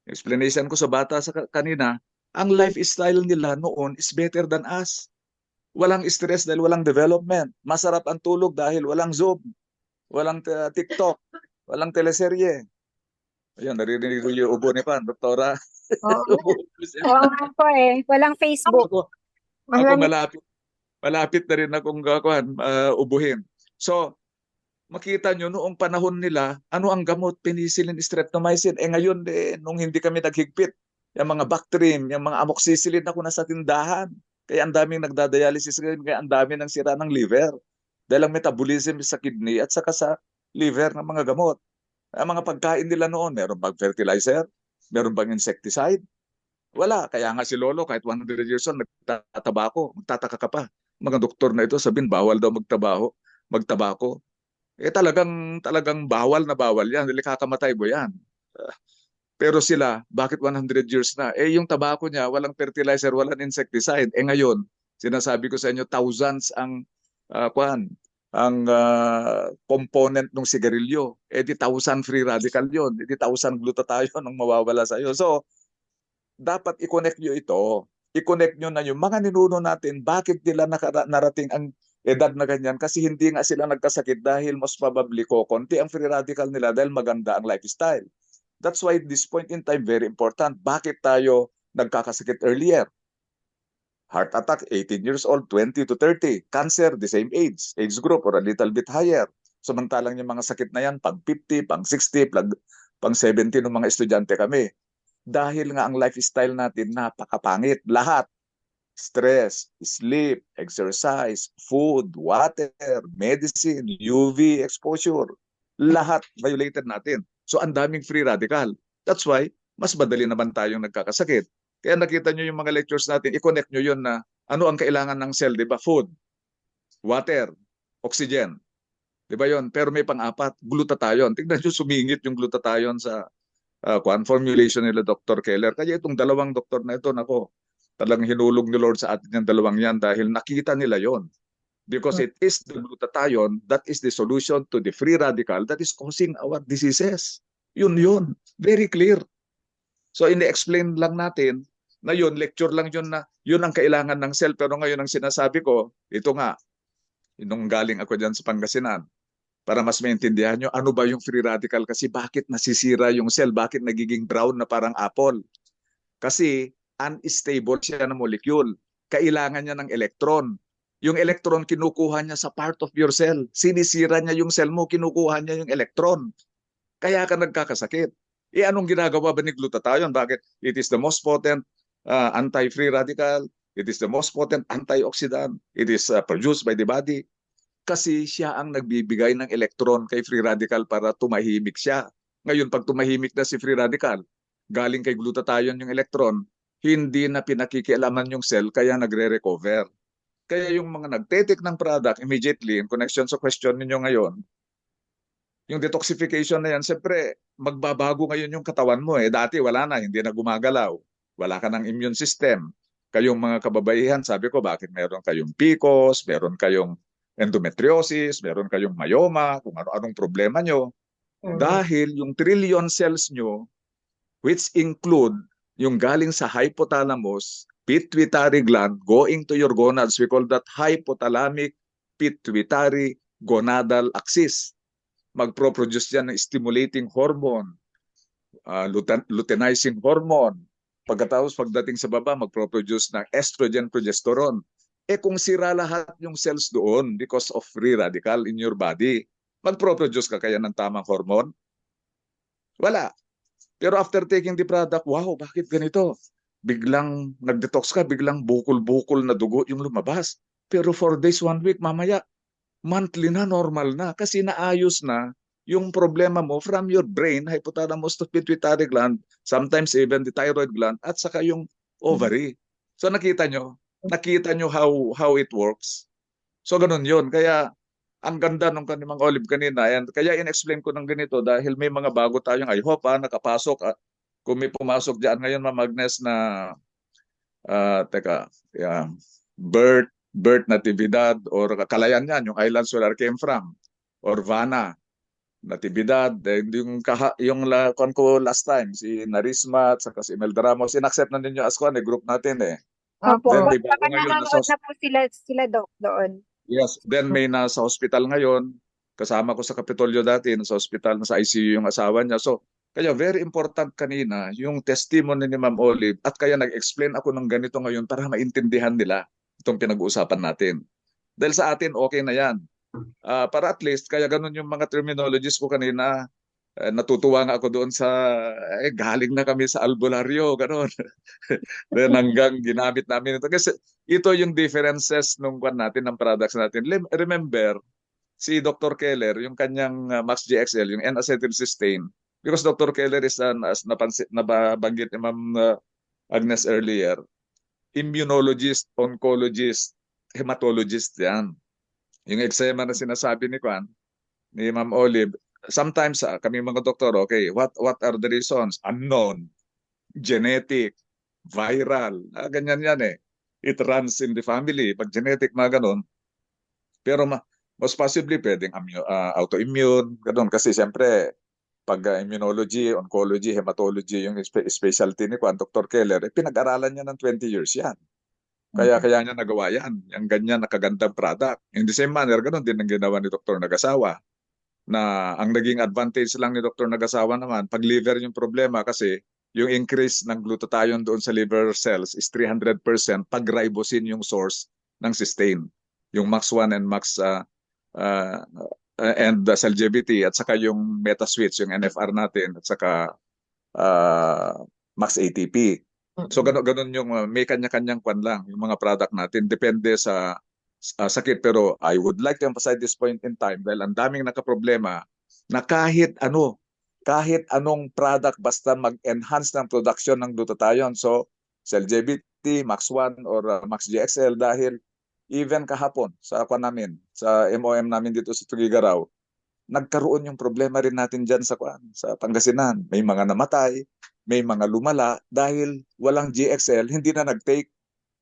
explanation ko sa bata sa kanina, ang lifestyle nila noon is better than us. Walang stress dahil walang development. Masarap ang tulog dahil walang Zoom, walang TikTok, walang teleserye. Ayun, naririnig ko yung ubo ni Pan, Doktora. Oo. Ubo siya. Oo nga po eh. Walang Facebook. Ako Malamig. malapit na rin akong ubuhin. So, makita nyo noong panahon nila, ano ang gamot? Penicillin, streptomycin. Ngayon, nung hindi kami naghigpit, yung mga Bactrim, yung mga amoxicillin ako nasa tindahan. Kaya ang daming nagdadialysis ngayon, kaya ang dami ng sira ng liver. Dahil ang metabolism sa kidney at saka sa liver ng mga gamot. Ang mga pagkain nila noon, meron bang fertilizer? Meron bang insecticide? Wala. Kaya nga si Lolo, kahit 100 years old, nagtatabako. Magtataka ka pa. Mga doktor na ito, sabihin, bawal daw magtabako. Talagang bawal na bawal yan. Dili kakamatay mo yan. Pero sila, bakit 100 years na? Yung tabako niya, walang fertilizer, walang insecticide. Ngayon, sinasabi ko sa inyo, thousands ang component ng sigarilyo. Di 1,000 free radical yon. Di 1,000 glutathione ang mawawala sa iyo. So, dapat i-connect nyo ito. I-connect nyo na yung mga ninuno natin, bakit nila narating ang edad na ganyan? Kasi hindi nga sila nagkasakit dahil most probably konti ang free radical nila dahil maganda ang lifestyle. That's why this point in time, very important. Bakit tayo nagkakasakit earlier? Heart attack, 18 years old, 20 to 30. Cancer, the same age group or a little bit higher. Samantalang yung mga sakit na yan, pang 50, pang 60, pang 70 ng mga estudyante kami. Dahil nga ang lifestyle natin napakapangit. Lahat. Stress, sleep, exercise, food, water, medicine, UV exposure. Lahat violated natin. So ang daming free radical. That's why mas madali naman tayong nagkakasakit. Kaya nakita nyo yung mga lectures natin, i-connect nyo yun na ano ang kailangan ng cell, di ba? Food, water, oxygen. Di ba yun? Pero may pang-apat, glutathione. Tignan nyo, sumingit yung glutathione sa formulation nila Dr. Keller. Kaya itong dalawang doktor na ito, nako, talagang hinulog ni Lord sa atin yung dalawang yan dahil nakita nila yon. Because it is the glutathione that is the solution to the free radical that is causing our diseases. Yun. Very clear. So ini-explain lang natin na yun, lecture lang yun na yun ang kailangan ng cell. Pero ngayon ang sinasabi ko, ito nga, nung galing ako dyan sa Pangasinan, para mas maintindihan nyo, ano ba yung free radical? Kasi bakit nasisira yung cell? Bakit nagiging brown na parang apple? Kasi unstable siya na molecule. Kailangan niya ng electron. Yung electron, kinukuha niya sa part of your cell. Sinisira niya yung cell mo, kinukuha niya yung electron. Kaya ka nagkakasakit. Anong ginagawa ba ni glutathione? Bakit? It is the most potent anti-free radical. It is the most potent antioxidant. It is produced by the body. Kasi siya ang nagbibigay ng electron kay free radical para tumahimik siya. Ngayon, pag tumahimik na si free radical, galing kay glutathione yung electron, hindi na pinakikialaman yung cell kaya nagre-recover. Kaya yung mga nagtetik ng product immediately, in connection sa question ninyo ngayon, yung detoxification na yan, siyempre, magbabago ngayon yung katawan mo. Dati wala na, hindi na gumagalaw. Wala ka ng immune system. Kayong mga kababaihan, sabi ko, bakit meron kayong PCOS, meron kayong endometriosis, meron kayong myoma, kung ano-anong problema nyo. Dahil yung trillion cells nyo, which include yung galing sa hypothalamus, pituitary gland, going to your gonads, we call that hypothalamic pituitary gonadal axis. Magpro-produce yan ng stimulating hormone, luteinizing hormone. Pagkatapos, pagdating sa baba, magpro-produce ng estrogen, progesterone. Kung sira lahat yung cells doon because of free radical in your body, magpro-produce ka kaya ng tamang hormone? Wala. Pero after taking the product, wow, bakit ganito? Biglang nag-detox ka, biglang bukol-bukol na dugo yung lumabas. Pero 4 days, 1 week, mamaya, monthly na, normal na. Kasi naayos na yung problema mo from your brain, hypothalamus to pituitary gland, sometimes even the thyroid gland, at saka yung ovary. So nakita nyo how it works. So ganun yun. Kaya ang ganda nung kanimang Olive kanina. And kaya in-explain ko ng ganito dahil may mga bago tayong, I hope nakapasok. Kung may pumasok dyan ngayon, Ma'am Agnes, na Bert Natividad, or Kalayan yan, yung islands where I came from, or Vana Natividad, kung ko last time, si Narisma at saka si Imelda Ramos, in-accept na ninyo as group natin eh. Opo, Then Opo. may bago baka ngayon na nanonood na po sila Doc doon. yes, then may nasa hospital ngayon, kasama ko sa Kapitolyo dati, nasa hospital, nasa ICU yung asawa niya. So, kaya very important kanina yung testimony ni Ma'am Olive, at kaya nag-explain ako ng ganito ngayon para maintindihan nila itong pinag-uusapan natin. Dahil sa atin, okay na yan. Para at least, kaya ganun yung mga terminologies ko kanina, natutuwa nga ako doon sa, galing na kami sa albularyo, ganun. Then hanggang ginamit namin ito. Kasi ito yung differences nung kwan natin, ng products natin. Remember, si Dr. Keller, yung kanyang Max GXL, yung N-acetylcysteine, because Dr. Keller is as nabanggit ni Ma'am Agnes earlier, immunologist, oncologist, hematologist yan. Yung eczema na sinasabi ni Ma'am Olive, sometimes kami mga doktor, okay, what are the reasons? Unknown, genetic, viral, ganyan yan eh. It runs in the family, pag genetic, mga ganun. Pero most possibly pwedeng autoimmune, ganun. Kasi siyempre, pag immunology, oncology, hematology, yung specialty ni Dr. Keller, pinag-aralan niya ng 20 years yan. Kaya niya nagawa yan, yung ganyan nakagandang product. In the same manner, ganun din ang ginawa ni Dr. Nagasawa. Na ang naging advantage lang ni Dr. Nagasawa naman, pag liver yung problema kasi yung increase ng glutathione doon sa liver cells is 300% pag ribosine yung source ng cysteine. Yung MAX1 and and the CellGBT, at saka yung meta-switch, yung NFR natin, at saka MAX ATP. So ganun yung may kanya-kanyang kwan lang yung mga product natin, depende sa sakit. Pero I would like to emphasize this point in time dahil ang daming nakaproblema na kahit anong product basta mag-enhance ng production ng glutathione. So CellGBT, MAX1 or MAX GXL, dahil even kahapon sa MOM namin dito sa Tugigaraw, nagkaroon yung problema rin natin dyan sa Pangasinan. May mga namatay, may mga lumala dahil walang GXL, hindi na nag-take.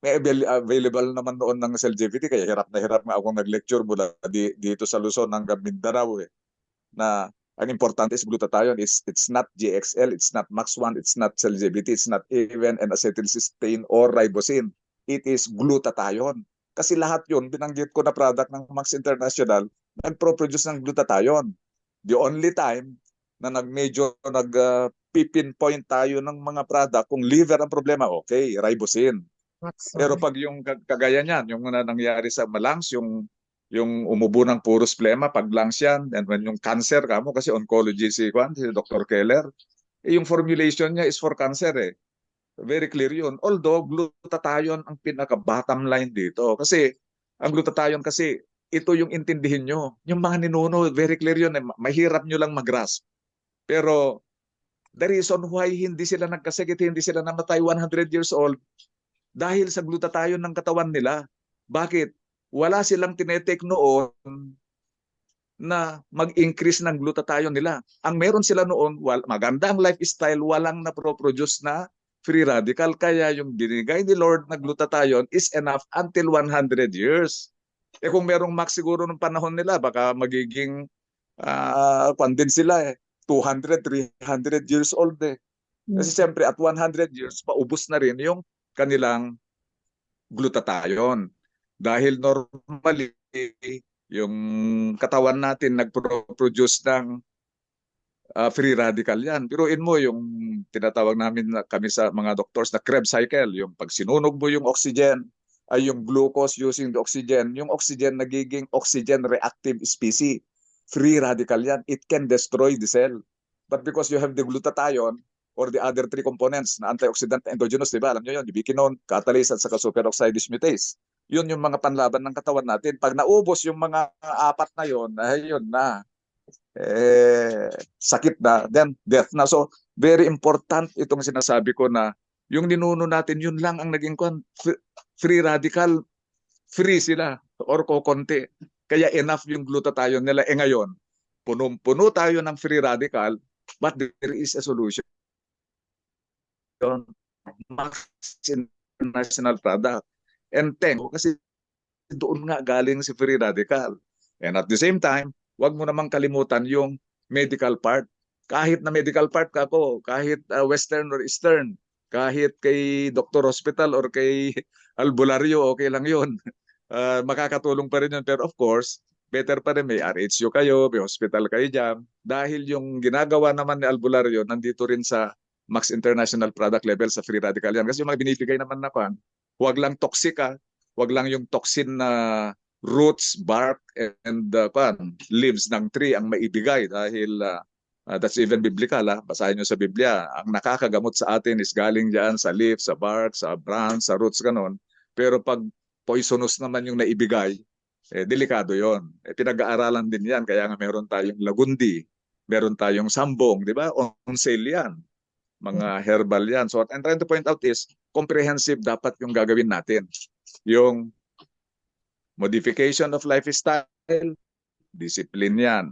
May available naman noon ng CellGBT, kaya hirap na hirap nga akong nag-lecture mula dito sa Luzon hanggang Mindanao na ang importante is glutathione, it's not GXL, it's not MAX1, it's not CellGBT, it's not even N-acetylcysteine or ribosine. It is glutathione. Kasi lahat yun, binanggit ko na product ng Max International, nagpro-produce ng glutathione. The only time na nag-pinpoint tayo ng mga product, kung liver ang problema, okay, ribosine. Pero pag yung kagaya niyan, yung nangyari sa lungs, yung umubo ng purus plema, pag lungs yan, and when yung cancer, kasi oncology si Dr. Keller, yung formulation niya is for cancer eh. Very clear yun. Although, glutathione ang pinaka-bottom line dito. Kasi, ang glutathione kasi, ito yung intindihin nyo. Yung mga ninuno, very clear yun. Mahirap nyo lang mag-grasp. Pero, the reason why hindi sila nagkasakit, hindi sila namatay 100 years old, dahil sa glutathione ng katawan nila. Bakit? Wala silang tinetake noon na mag-increase ng glutathione nila. Ang meron sila noon, magandang lifestyle, walang na-produce na free radical. Kaya yung binigay ni Lord na glutathione is enough until 100 years. Kung merong max siguro ng panahon nila, baka magiging din sila 200, 300 years old eh. Kasi siyempre at 100 years, paubos na rin yung kanilang glutathione. Dahil normally, yung katawan natin nagproduce ng free radical yan. Piruin mo yung tinatawag namin kami sa mga doctors na Krebs cycle, yung pag sinunog mo yung oxygen, ay yung glucose using the oxygen, yung oxygen nagiging oxygen reactive species. Free radical yan. It can destroy the cell. But because you have the glutathione or the other three components na antioxidant na endogenous, diba? Alam nyo yun, ubiquinone, catalase at saka superoxide dismutase. Yun yung mga panlaban ng katawan natin. Pag naubos yung mga apat na yun, ay yun na. Sakit na, then death na. So, very important itong sinasabi ko na yung ninuno natin, yun lang ang naging free radical, free sila or kokonti. Kaya enough yung glutathione nila. Ngayon, punong-puno tayo ng free radical, but there is a solution. Max international product. And kasi doon nga galing si free radical. And at the same time, wag mo namang kalimutan yung medical part. Kahit na medical part ka ko, kahit Western or Eastern, kahit kay Dr. Hospital or kay Albularyo, okay lang yun. Makakatulong pa rin yun. Pero of course, better pa rin may RHU kayo, may hospital kayo dyan. Dahil yung ginagawa naman ni Albularyo, nandito rin sa Max International Product Level sa free radical yan. Kasi yung mga binibigay naman na kan, huwag lang toxic wag lang yung toxin na roots, bark, and leaves ng tree ang maibigay dahil that's even biblical. Basahin nyo sa Biblia, ang nakakagamot sa atin is galing dyan sa leaves, sa bark, sa branch, sa roots, ganon. Pero pag poisonous naman yung naibigay, delikado yon. Pinag-aaralan din yan, kaya nga meron tayong lagundi, meron tayong sambong, di ba? On sale yan. Mga herbal yan. So what I'm trying to point out is, comprehensive dapat yung gagawin natin. Yung modification of lifestyle, discipline yan.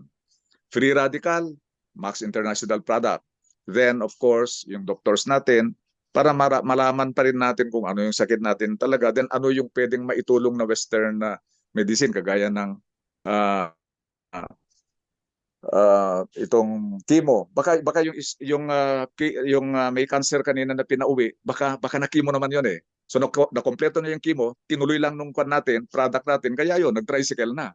Free radical, Max International Product. Then, of course, yung doctors natin, para malaman pa rin natin kung ano yung sakit natin talaga. Then, ano yung pwedeng maitulong na Western medicine, kagaya ng itong chemo. Baka yung may cancer kanina na pinauwi, baka na chemo naman yun eh. So na-kompleto na yung chemo, tinuloy lang nung product natin, kaya yun, nag-tricycle na.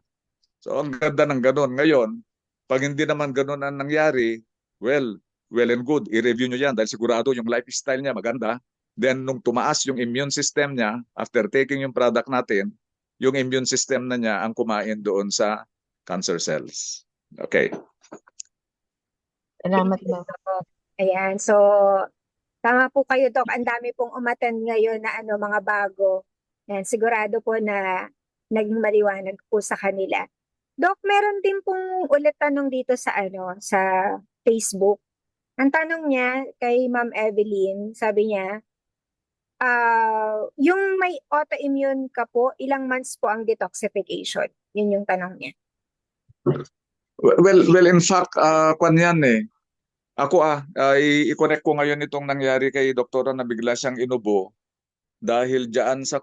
So ang ganda ng ganun. Ngayon, pag hindi naman ganun ang nangyari, well and good, i-review nyo yan dahil sigurado yung lifestyle niya maganda. Then nung tumaas yung immune system niya, after taking yung product natin, yung immune system na niya ang kumain doon sa cancer cells. Okay. Salamat na. Ayan, so tama po kayo, Doc. Ang dami pong umattend ngayon na mga bago. Ayan, sigurado po na naging maliwanag po sa kanila. Doc, meron din pong ulit tanong dito sa sa Facebook. Ang tanong niya kay Ma'am Evelyn, sabi niya, yung may autoimmune ka po, ilang months po ang detoxification? Yun yung tanong niya. Well, in fact, kwan yan eh. Ako i-connect ko ngayon itong nangyari kay doktora na bigla siyang inubo dahil diyan sa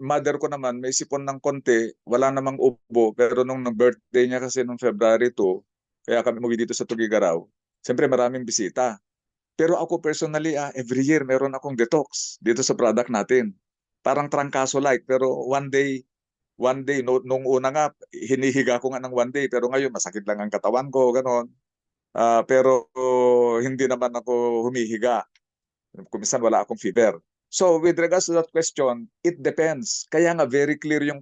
mother ko naman may sipon ng konti, wala namang ubo, pero nung birthday niya kasi nung February 2, kaya kami umuwi dito sa Tugigaraw. Siyempre maraming bisita. Pero ako personally, every year meron akong detox dito sa product natin. Parang trangkaso like, pero one day, nung una nga, hinihiga ko nga ng one day, pero ngayon masakit lang ang katawan ko, ganon. Pero hindi naman ako humihiga. Kuminsan wala akong fever. So with regards to that question, it depends. Kaya nga very clear yung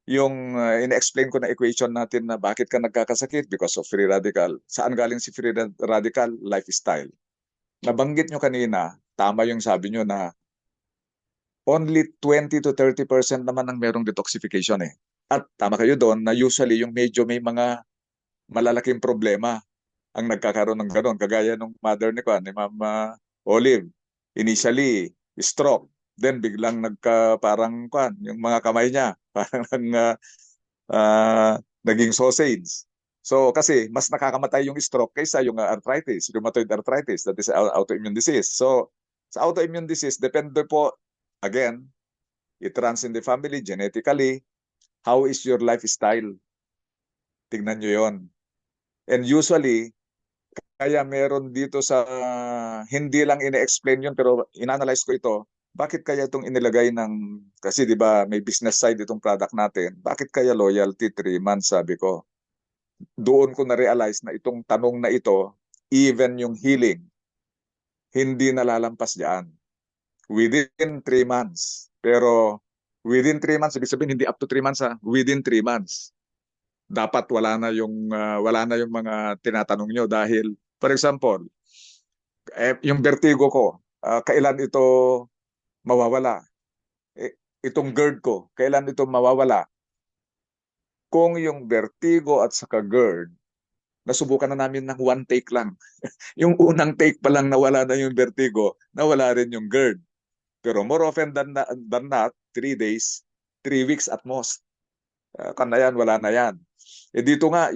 yung in-explain ko na equation natin na bakit ka nagkakasakit because of free radical. Saan galing si free radical? Lifestyle. Nabanggit nyo kanina, tama yung sabi nyo na only 20 to 30% naman ang merong detoxification eh. At tama kayo doon na usually yung medyo may mga malalaking problema ang nagkakaroon ng gano'n. Kagaya nung mother ni Ma'am Olive. Initially, stroke. Then biglang parang yung mga kamay niya, parang naging sausage. So kasi mas nakakamatay yung stroke kaysa yung arthritis, rheumatoid arthritis, that is autoimmune disease. So sa autoimmune disease, depende po, again, it runs in the family, genetically. How is your lifestyle? Tingnan nyo yon. And usually, kaya meron dito sa, hindi lang ine-explain yun, pero in-analyze ko ito, bakit kaya itong inilagay kasi di ba may business side itong product natin, bakit kaya loyalty 3 months, sabi ko. Doon ko na-realize na itong tanong na ito, even yung healing, hindi nalalampas diyan. Within 3 months. Pero within 3 months, ibig sabihin hindi up to 3 months within 3 months. Dapat wala na yung mga tinatanong nyo dahil, for example, yung vertigo ko, kailan ito mawawala? Itong GERD ko, kailan ito mawawala? Kung yung vertigo at saka GERD, nasubukan na namin ng 1 take lang. Yung unang take pa lang nawala na yung vertigo, nawala rin yung GERD. Pero more often than not, 3 days, 3 weeks at most. Kana yan, wala na yan. Dito nga,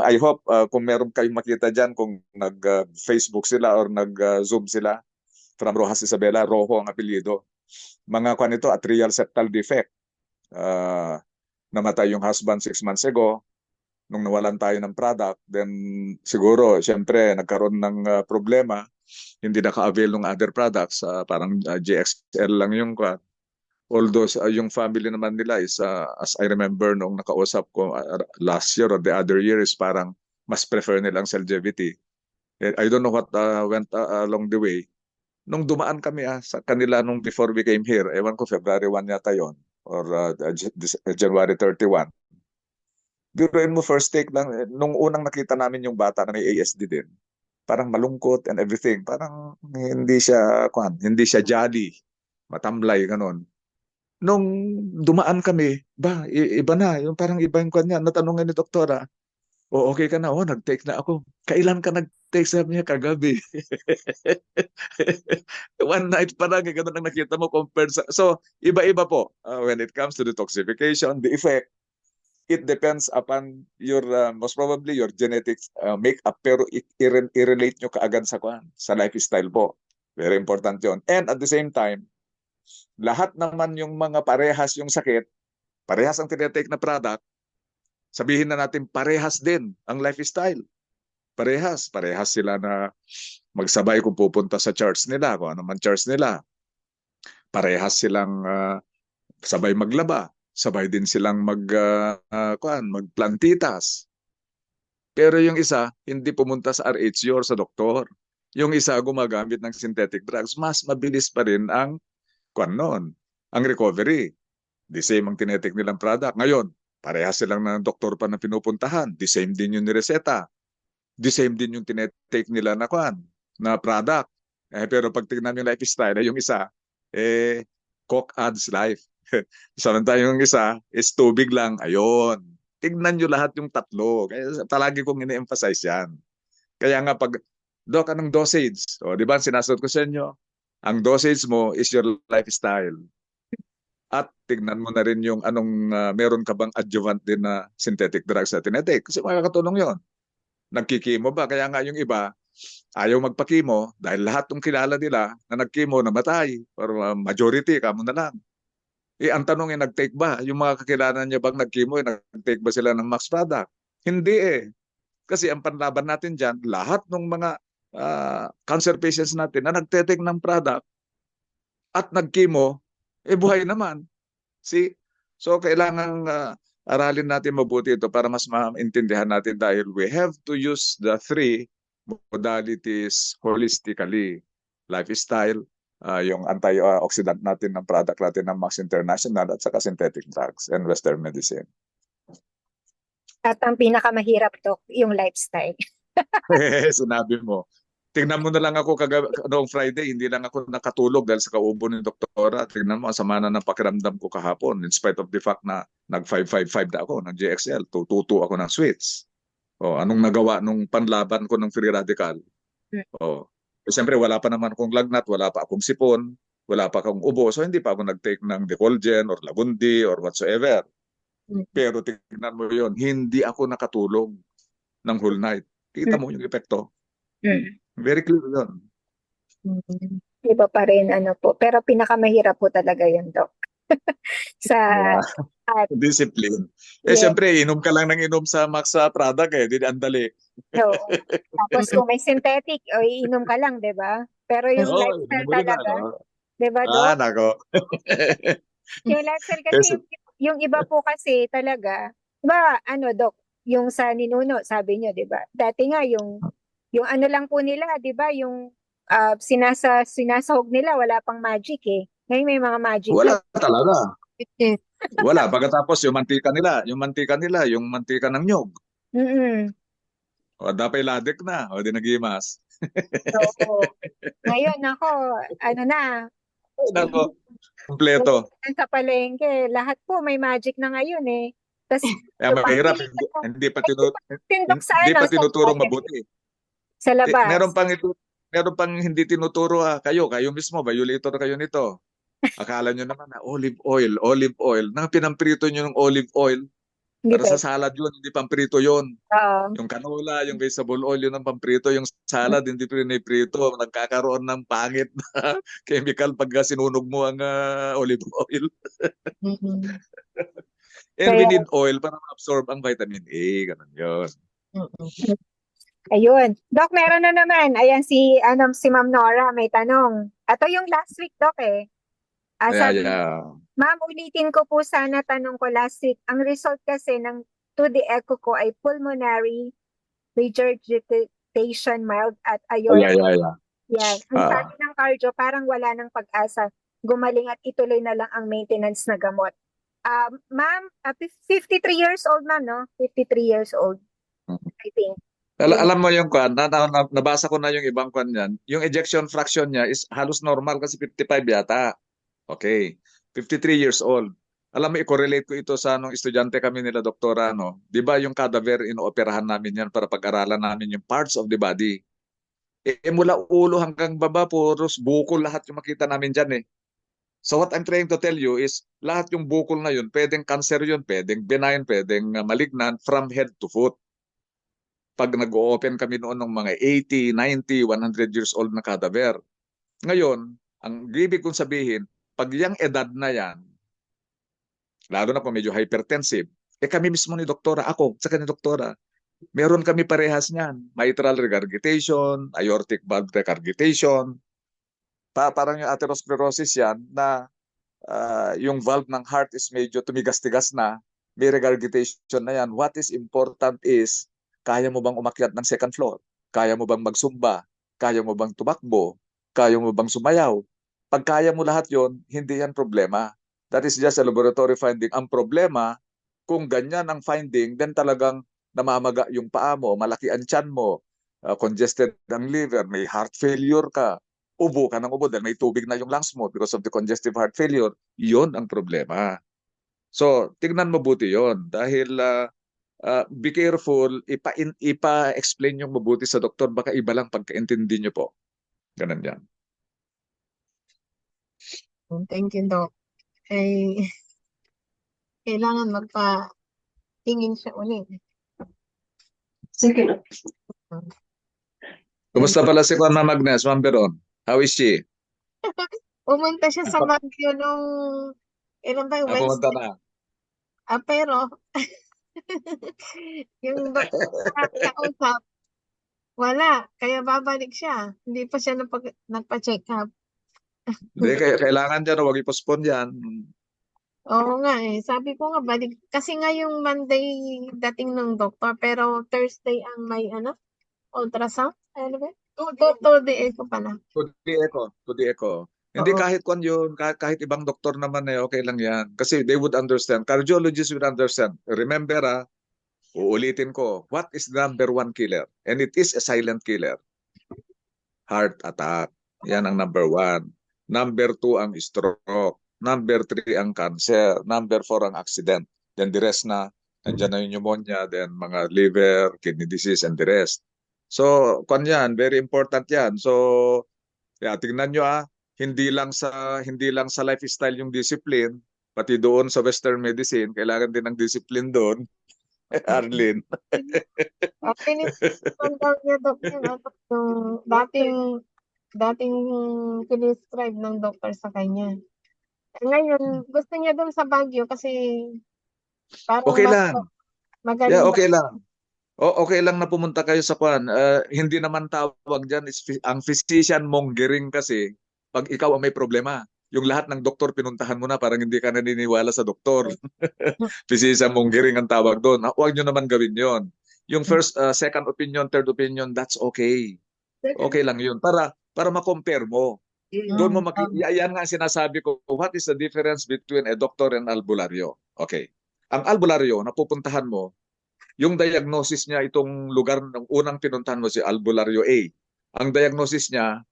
I hope kung meron kayong makita dyan, kung nag-Facebook sila or nag-Zoom sila, from Rojas Isabela, Rojo ang apelyido. Mga kwan ito, atrial septal defect. Namatay yung husband 6 months ago. Nung nawalan tayo ng product, then siguro, syempre, nagkaroon ng problema. Hindi naka-avail ng other products. Parang GXL lang yung kwan. Although yung family naman nila is, as I remember nung nakausap ko last year or the other year, is parang mas prefer nilang Celgevity. I don't know what went along the way. Nung dumaan kami sa kanila nung before we came here, ewan ko February 1 yata yon or January 31. Biruin mo first take lang, nung unang nakita namin yung bata na may ASD din, parang malungkot and everything. Parang hindi siya jolly, matamlay, ganun. Nung dumaan kami, iba na, yung parang iba yung kanya. Natanungan ni doktora, okay ka na? Nag-take na ako. Kailan ka nag-take? Sabi niya, kagabi. One night pa lang, ganun ang nakita mo compared sa... So, iba-iba po when it comes to detoxification, the effect. It depends upon your, most probably, your genetic makeup, pero i-relate nyo kaagad sa lifestyle po. Very important yon. And at the same time, lahat naman yung mga parehas yung sakit, parehas ang tinetake na product, sabihin na natin parehas din ang lifestyle. Parehas sila na magsabay kung pupunta sa church nila, kung ano man church nila. Parehas silang sabay maglaba. Sabay din silang magplantitas. Pero yung isa, hindi pumunta sa RHU or sa doktor. Yung isa gumagamit ng synthetic drugs, mas mabilis pa rin ang ang recovery. The same ang tinetake nilang product. Ngayon, parehas silang ng doktor pa na pinupuntahan. The same din yung nireseta. The same din yung tinetake nila na product. Pero pag tignan yung lifestyle, yung isa, Coke adds life. Samantala yung isa is tubig lang. Ayun. Tignan nyo lahat yung tatlo. Kaya palagi kong ini-emphasize yan. Kaya nga pag, Doc, anong dosage? Di ba, sinasagot ko sa inyo, ang dosage mo is your lifestyle. At tignan mo na rin yung meron ka bang adjuvant din na synthetic drugs na tinetake. Kasi makakatulong yon. Nagkikimo ba? Kaya nga yung iba, ayaw magpakimo dahil lahat ng kilala nila na nagkimo namatay. Or majority, kamo na lang. Ang tanong nag-take ba? Yung mga kakilala niya bang nag-chemo, nag-take ba sila ng Max product? Hindi Kasi ang panlaban natin dyan, lahat ng mga cancer patients natin na nag-take ng product at nag-chemo, buhay naman. See? So kailangan aralin natin mabuti ito para mas maintindihan natin dahil we have to use the 3 modalities holistically. Lifestyle, yung antioxidant natin ng product natin ng Max International at saka synthetic drugs and Western medicine. At ang pinakamahirap, Doc, yung lifestyle. Sinabi mo. Tingnan mo na lang ako noong Friday, hindi lang ako nakatulog dahil sa kaubo ni doktora. Tingnan mo, ang sama na ng pakiramdam ko kahapon in spite of the fact na nag-555 na ako ng GXL, tututo ako ng sweets. Anong nagawa nung panlaban ko ng free radical? Siyempre, wala pa naman akong lagnat, wala pa akong sipon, wala pa akong ubo. So, hindi pa ako nag-take ng Decolgen or Lagundi or whatsoever. Pero tingnan mo yon, hindi ako nakatulog ng whole night. Kita mo yung epekto. Very clear yun. Iba pa rin, po. Pero pinakamahirap po talaga yun, Doc. Discipline. Yes. Siyempre, inom ka lang ng inom sa Max product Hindi andali. Tapos kung may synthetic, iinom ka lang, di ba? Pero yung lifestyle talaga, di ba, Doc? Nako. Yung lifestyle kasi, yung iba po kasi talaga, ba, Doc, yung sa ninuno, sabi nyo, di ba? Dati nga, yung lang po nila, di ba? Yung sinasahog nila, wala pang magic Ngayon may mga magic. Wala talaga. Wala. Pagkatapos yung mantika nila, yung mantika ng nyog. Dapat ladek na. Di nagimas. Ngayon, Nako, kompleto. Sa palengke, lahat po may magic na ngayon Tas, mahirap, hindi pa tinuturong mabuti. Sa labas. Meron pang hindi tinuturo kayo mismo, violator kayo nito. Akala nyo naman na olive oil. Nang pinamprito nyo ng olive oil, Hindi Para sa pwede. salad yun, hindi pamprito yun. Oo. Yung canola, yung vegetable oil, yun ang pamprito. Yung salad, hindi piniprito. Nagkakaroon ng pangit na chemical pag sinunog mo ang olive oil. Mm-mm. And we Kaya, need oil para ma-absorb ang vitamin A. Ganun yun. Mm-mm. ayun. Doc, meron na naman. Ayan si Ma'am Nora may tanong. Ito yung last week, Doc eh. Yeah, Sabi, yeah. Ma'am, ulitin ko po sana tanong ko last week. Ang result kasi ng 2D echo ko ay pulmonary regurgitation mild at Oh, yeah, aortic. yeah, yeah. Yan. Ang Ah. sabi ng cardio, parang wala ng pag-asa. Gumaling at ituloy na lang ang maintenance na gamot. Ma'am, 53 years old, ma'am, no? 53 years old, I think. Alam mo yung kwan, nabasa ko na yung ibang kwan niyan. Yung ejection fraction niya is halos normal kasi 55 yata. Okay. 53 years old. Alam mo, i-correlate ko ito sa nung estudyante kami nila, doktora, no? Di ba yung cadaver, inooperahan namin yan para pag-aralan namin yung parts of the body. Mula ulo hanggang baba, puros bukol lahat yung makita namin dyan eh. So what I'm trying to tell you is, lahat yung bukol na yun, pwedeng cancer yun, pwedeng benign, pwedeng malignant, from head to foot. Pag nag-o-open kami noon ng mga 80, 90, 100 years old na cadaver. Ngayon, ang ibig kong sabihin, pag yung edad na yan, lalo na kung medyo hypertensive, kami mismo ni doktora, ako, sa ni doktora, meron kami parehas niyan. Mitral regurgitation, aortic valve regurgitation, parang yung atherosclerosis yan na yung valve ng heart is medyo tumigas-tigas na, may regurgitation na yan. What is important is, kaya mo bang umakyat ng second floor? Kaya mo bang magsumba? Kaya mo bang tumakbo? Kaya mo bang sumayaw? Pag kaya mo lahat yon, hindi yan problema. That is just a laboratory finding. Ang problema, kung ganyan ang finding, then talagang namamaga yung paa mo, malaki ang tiyan mo, congested ang liver, may heart failure ka, ubo ka ng ubo dahil may tubig na yung lungs mo because of the congestive heart failure, yon ang problema. So, tignan mabuti yon dahil be careful, ipa-explain yung mabuti sa doktor, baka iba lang pagkaintindi nyo po. Ganun yan. Thank you, Doc. Ay, kailangan magpa-tingin siya ulit. Sige. Kumusta pala si Juan Magnes, Ma'am Beron? How is she? Pumunta siya sa Baguio nung, ilan ba, Pumunta Wednesday? na. Pero, yung doktor na kausap, wala. Kaya babalik siya. Hindi pa siya nagpa-check up. Hindi, kailangan dyan, huwag i-postpone yan. Oo nga eh. Sabi ko nga, balik. Kasi nga yung Monday dating ng doktor, pero Thursday ang may ultrasound. Ano ba? To the echo pala. To the echo. Hindi Oo. kahit kung yun, kahit ibang doktor naman okay lang yan. Kasi they would understand. Cardiologists would understand. Remember uulitin ko, what is the number one killer? And it is a silent killer. Heart attack. Yan ang number one. Number two ang stroke. Number three ang cancer. Number four ang accident. Then the rest na, nandiyan na yung pneumonia, then mga liver, kidney disease, and the rest. So, yan, very important yan. So, tingnan nyo hindi lang sa lifestyle yung discipline, pati doon sa Western medicine, kailangan din ng discipline doon. Arlene. Pinipon daw niya yung dating piniscribe ng doktor sa kanya. Ngayon, gusto niya doon sa Baguio kasi parang Okay mas lang. magaling Yeah, daw. okay lang. Okay lang na pumunta kayo sa kwan. Hindi naman tawag dyan, ang physician mongering kasi, pag ikaw ang may problema, yung lahat ng doktor pinuntahan mo na, parang hindi ka naniniwala sa doktor. Physician mongering ang tawag doon. Huwag nyo naman gawin yon. Yung first, second opinion, third opinion, that's okay. Okay lang yun. Para ma-compare mo. Doon mo yan nga ang sinasabi ko, what is the difference between a doctor and albularyo? Okay. Ang albularyo, napupuntahan mo, yung diagnosis niya, itong lugar ng unang pinuntahan mo, si albularyo A. Ang diagnosis niya,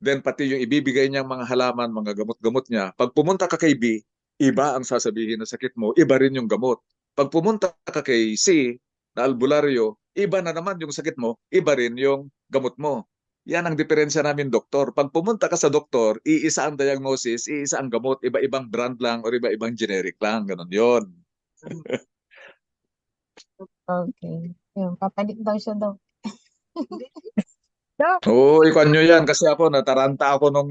then pati yung ibibigay niyang mga halaman, mga gamot-gamot niya. Pag pumunta ka kay B, iba ang sasabihin na sakit mo, iba rin yung gamot. Pag pumunta ka kay C, na albularyo, iba na naman yung sakit mo, iba rin yung gamot mo. Yan ang diferensya namin, doktor. Pag pumunta ka sa doktor, iisa ang diagnosis, iisa ang gamot, iba-ibang brand lang o iba-ibang generic lang. Ganon yon. Okay. Yun, papalit daw siya daw. Dok, Oo, ikon nyo yan kasi ako nataranta ako nung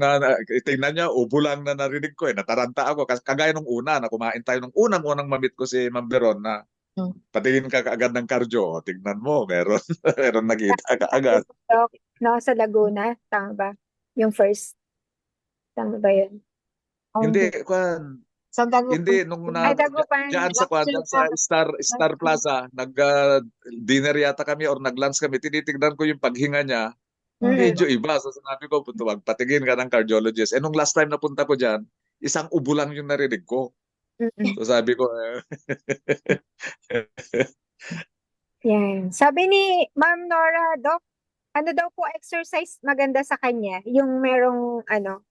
tingnan niya, ubo lang na narinig ko eh. Nataranta ako kasi kagaya nung una na kumain tayo nung unang mamit ko si Ma'am Veron na Hmm. patingin ka kaagad ng cardio. O, tignan mo, meron meron nakita ka agad. Dok, no, sa Laguna, tama ba? Yung first, tama ba yun? Hindi, Hindi. kwan, Sa hindi Dagupan. nung Ay, Dagupan. diyan sa kwan, diyan sa Star Plaza, dinner yata kami or nag-lunch kami, tinitignan ko yung paghinga niya. Mm-mm. Medyo iba. So sinabi ko, puto, magpatingin ka ng cardiologist. Eh nung last time na punta ko dyan, isang ubo lang yung narinig ko. Mm-mm. So sabi ko, Yan. Sabi ni Ma'am Nora, Dok, ano daw po exercise maganda sa kanya? Yung merong,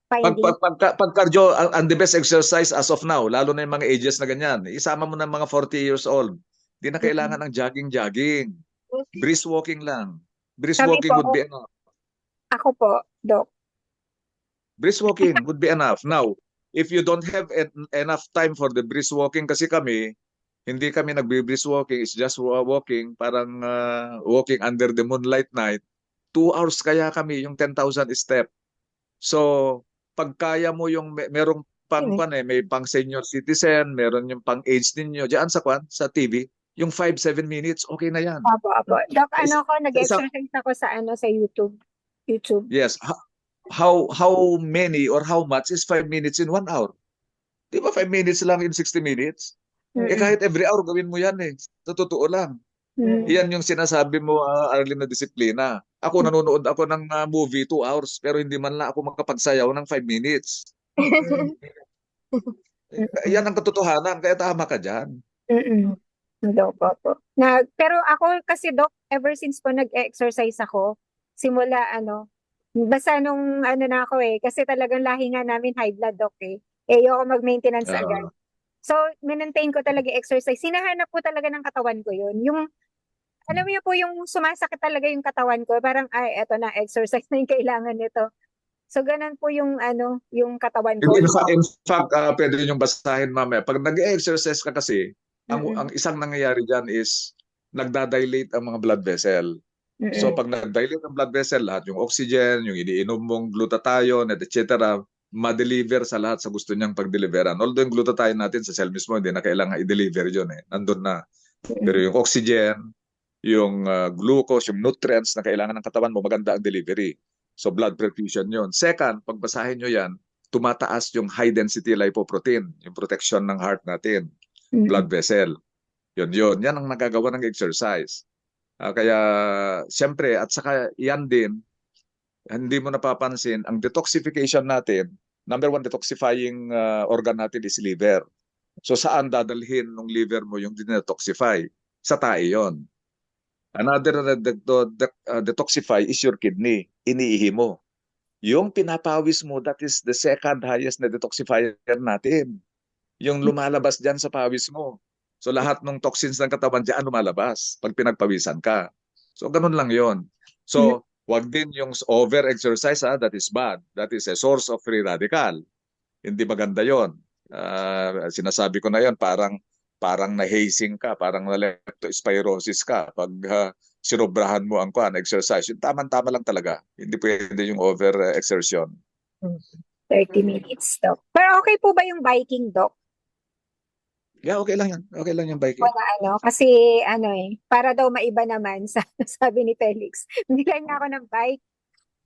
finding? pag cardio, ang the best exercise as of now, lalo na yung mga ages na ganyan, isama mo ng mga 40 years old. Hindi na kailangan ng jogging. Brisk walking lang. Brisk Kami walking would po, be enough. ako po, Dok. Brisk walking would be enough. Now, if you don't have enough time for the brisk walking, kasi kami, hindi kami nagbi-brisk walking, it's just walking, parang walking under the moonlight night. 2 hours kaya kami, yung 10,000 step. So, pag kaya mo yung merong may pang senior citizen, meron yung pang age ninyo, diyan sa TV, yung 5-7 minutes, okay na yan. Apo, apo. Dok, Is- nag-exercise ako sa YouTube. YouTube. Yes. How many or how much is 5 minutes in 1 hour? Di ba 5 minutes lang in 60 minutes? Mm-mm. Kahit every hour gawin mo yan eh. Sa totoo lang. Mm. Yan yung sinasabi mo, Arlene, na disiplina. Ako, nanonood ako ng movie 2 hours, pero hindi man lang ako makapagsayaw ng 5 minutes. Yan ang katotohanan, kaya tama ka dyan. Mm-mm. Dok, opo. Pero ako kasi, Dok, ever since po nag-exercise ako, simula basta nung na ako kasi talagang lahi nga namin high blood, Dok ayoko mag-maintenance agad. Ah. So, minmaintain ko talaga yung exercise. Sinahanap ko talaga ng katawan ko yun. Yung, alam mo yun po, yung sumasakit talaga yung katawan ko. Parang, ay, eto na, exercise na yung kailangan nito. So, ganun po yung, yung katawan ko. In fact, pwede nyo basahin mamaya. Pag nag-exercise ka kasi, ang isang nangyayari dyan is nagdadilate ang mga blood vessel. So pag nag-dilate ang blood vessel, lahat yung oxygen, yung iniinom mong glutathione, etc., ma-deliver sa lahat sa gusto niyang pag-deliveran. Although yung glutathione natin sa cell mismo, hindi na kailangan i-deliver yun nandun na. Pero yung oxygen, yung glucose, yung nutrients na kailangan ng katawan mo, maganda ang delivery. So blood perfusion yun. Second, pagbasahin nyo yan, tumataas yung high density lipoprotein, yung protection ng heart natin, blood vessel. Yun. Yan ang nagagawa ng exercise. Kaya, siyempre, at saka yan din, hindi mo napapansin, ang detoxification natin, number one detoxifying organ natin is liver. So saan dadalhin ng liver mo yung dinetoxify? Sa tae yon. Another detoxify is your kidney. Iniihi mo. Yung pinapawis mo, that is the second highest na detoxifier natin. Yung lumalabas dyan sa pawis mo. So lahat ng toxins ng katawan dyan lumalabas pag pinagpawisan ka. So ganun lang yon. So wag din yung over-exercise, that is bad. That is a source of free radical. Hindi maganda yon. Sinasabi ko na yon, parang na-hazing ka, parang na-leptospirosis ka pag sinobrahan mo ang exercise. Yung tama-tama lang talaga. Hindi pwede yung over-exertion. 30 minutes, Dok. Pero okay po ba yung biking, Dok? Yeah, okay lang yan. Okay lang yung biking. Wala kasi para daw maiba naman sabi ni Felix. Hindi lang niya ako ng bike.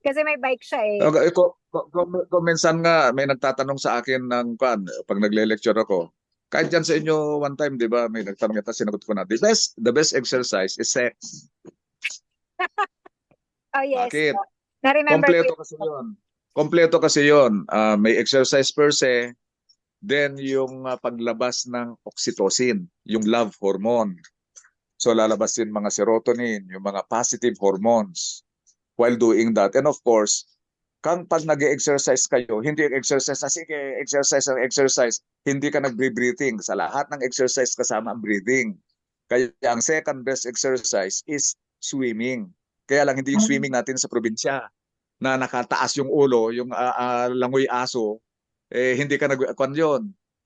Kasi may bike siya Okay, kung minsan nga may nagtatanong sa akin ng pag nagle-lecture ako, kahit dyan sa inyo one time, di ba, may nagtanong ito, sinagot ko na, the best exercise is sex. Oh, yes. Bakit? Dok. Na-remember Kompleto ko kasi yun. Kompleto kasi yun. May exercise per se, then yung paglabas ng oxytocin, yung love hormone. So lalabasin mga serotonin, yung mga positive hormones while doing that. And of course, pag nag-exercise kayo, hindi yung exercise na sige, exercise, hindi ka nag-breathing. Sa lahat ng exercise kasama ang breathing. Kaya ang second best exercise is swimming. Kaya lang hindi yung swimming natin sa probinsya na nakataas yung ulo, yung langoy aso, hindi ka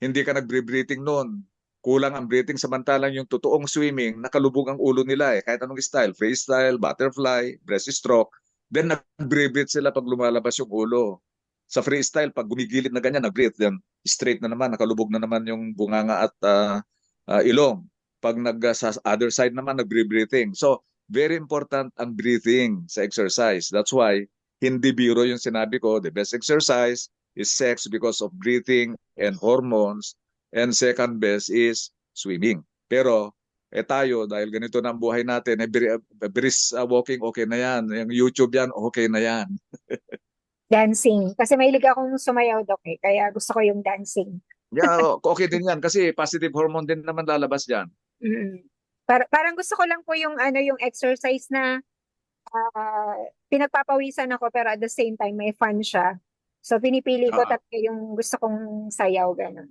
hindi ka nag-breathing noon. kulang ang breathing, samantalang yung totoong swimming, nakalubog ang ulo nila kahit anong style, freestyle, butterfly, breaststroke, then nag-breathe sila pag lumalabas yung ulo. Sa freestyle, pag gumigilid na ganyan, nag-breathe, then straight na naman, nakalubog na naman yung bunganga at ilong. Pag sa other side naman, nag-breathing. So, very important ang breathing sa exercise. That's why, hindi biro yung sinabi ko, the best exercise is sex because of breathing and hormones. And second best is swimming. Pero tayo, dahil ganito na ang buhay natin, brisk walking, okay na yan. Yung YouTube yan, okay na yan. Dancing. Kasi mahilig akong sumayaw, Doc, kaya gusto ko yung dancing. Yeah, okay din yan kasi positive hormone din naman lalabas dyan. Mm. Parang gusto ko lang po yung yung exercise na pinagpapawisan ako pero at the same time may fun siya. So pinipili ko Ah. talaga yung gusto kong sayaw ganun.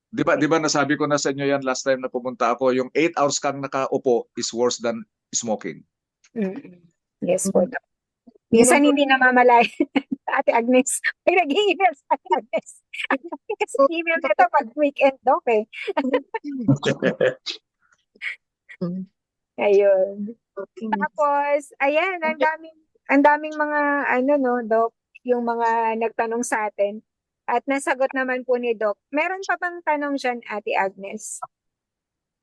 Di ba nasabi ko na sa inyo yan last time na pumunta ako, yung 8 hours kang nakaupo is worse than smoking. Mm. Yes po, Doc. Yun Minsan ang hindi namamalayan. Ate Agnes, may nag-email sa Ate Agnes. Kasi email nito pag weekend, Doc Ayun. Okay. Tapos, ayan, ang daming mga, Doc, yung mga nagtanong sa atin. At nasagot naman po ni Doc. Meron pa bang tanong dyan, Ate Agnes?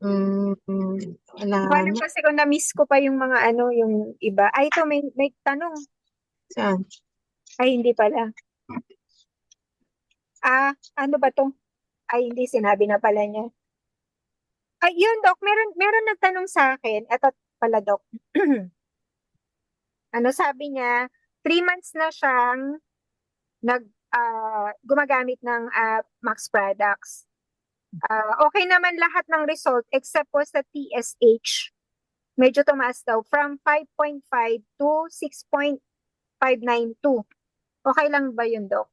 Wala Paano na. kasi kung na-miss ko pa yung mga yung iba. Ay, ito, may tanong. Saan? Ay, hindi pala. Ano ba to? Ay, hindi, sinabi na pala niya. Ay, yun, Doc, meron nagtanong sa akin. Ito pala, Doc. Sabi niya, 3 months na siyang gumagamit ng Max products. Okay naman lahat ng result except po sa TSH. Medyo tumaas daw from 5.5 to 6.592. Okay lang ba yun, Doc?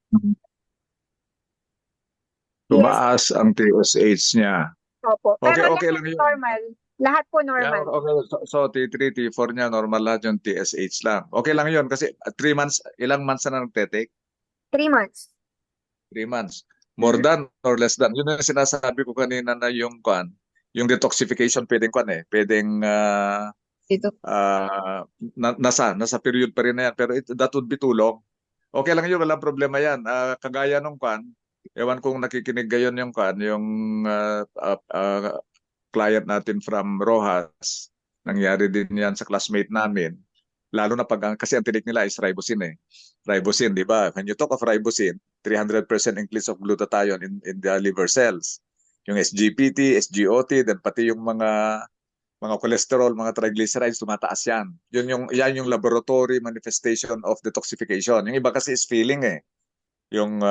Tumaas ang TSH niya. Opo. Okay, Pero okay lahat lang yun. normal. Lahat po Yeah, normal. okay. So, T3, T4 niya, normal lahat yung TSH lang. Okay lang yun kasi 3 months, ilang months na nagtetake? 3 months. 3 months. More than or less than. Yun yung sinasabi ko kanina na yung detoxification pwedeng pwedeng Dito. nasa period pa rin na yan. Pero that would be too long. Okay lang yun, walang problema yan. Kagaya nung ewan kong nakikinig gayon yung yung client natin from Rojas. Nangyari din yan sa classmate namin. Lalo na kasi ang tinik nila is ribosine Ribosine, di ba? When you talk of ribosine, 300% increase of glutathione in the liver cells. Yung SGPT, SGOT, then pati yung mga cholesterol, mga triglycerides, tumataas yan. Yan yung laboratory manifestation of detoxification. Yung iba kasi is feeling Yung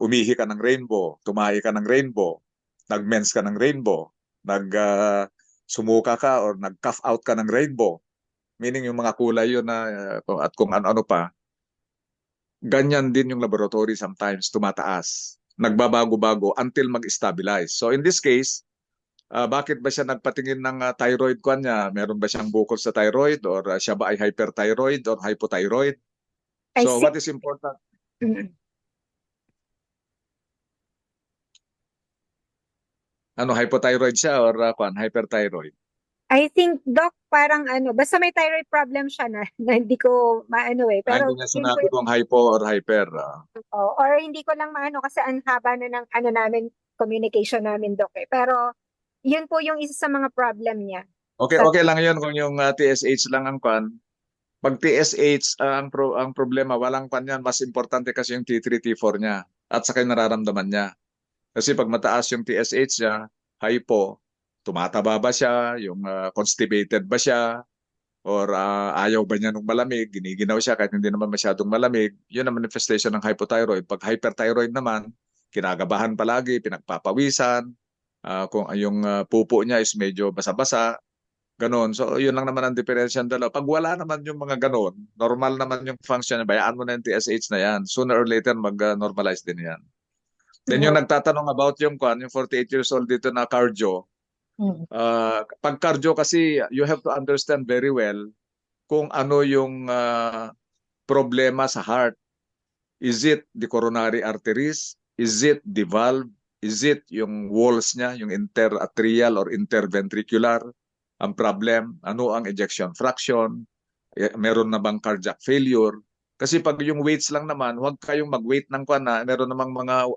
umihi ka ng rainbow, tumahi ka ng rainbow, nag-mens ka ng rainbow, sumuka ka or nag-cough out ka ng rainbow. Meaning yung mga kulay yun at kung ano-ano pa. Ganyan din yung laboratory sometimes, tumataas. Nagbabago-bago until mag-stabilize. So in this case, bakit ba siya nagpatingin ng thyroid ko niya? Meron ba siyang bukol sa thyroid or siya ba ay hyperthyroid or hypothyroid? I So see. what is important? Hypothyroid siya or hyperthyroid? I think, Doc, parang basta may thyroid problem siya na hindi ko maano Pero Hindi niya yun po sinabi kung hypo or hyper. or hindi ko lang maano kasi ang haba na ng namin, communication namin, Doc Pero yun po yung isa sa mga problem niya. Okay lang yun kung yung TSH lang ang Pag TSH, ang problema, walang yan. Mas importante kasi yung T3, T4 niya at saka yung nararamdaman niya. Kasi pag mataas yung TSH niya, hypo, tumataba ba siya, yung constipated ba siya, or ayaw ba niya ng malamig, giniginaw siya kahit hindi naman masyadong malamig, yun ang manifestation ng hypothyroid. Pag hyperthyroid naman, kinagabahan palagi, pinagpapawisan, kung yung pupo niya is medyo basa-basa, ganon. So, yun lang naman ang diferensya ng dalawa. Pag wala naman yung mga ganon, normal naman yung function, bayaan mo na yung TSH na yan. Sooner or later, mag-normalize din yan. Then yung nagtatanong about yung 48 years old dito na cardio, pag cardio kasi, you have to understand very well kung ano yung problema sa heart. Is it the coronary arteries? Is it the valve? Is it yung walls niya, yung interatrial or interventricular? Ang problem, ano ang ejection fraction? Meron na bang cardiac failure? Kasi pag yung weights lang naman, huwag kayong mag-weight ng kwan na meron namang mga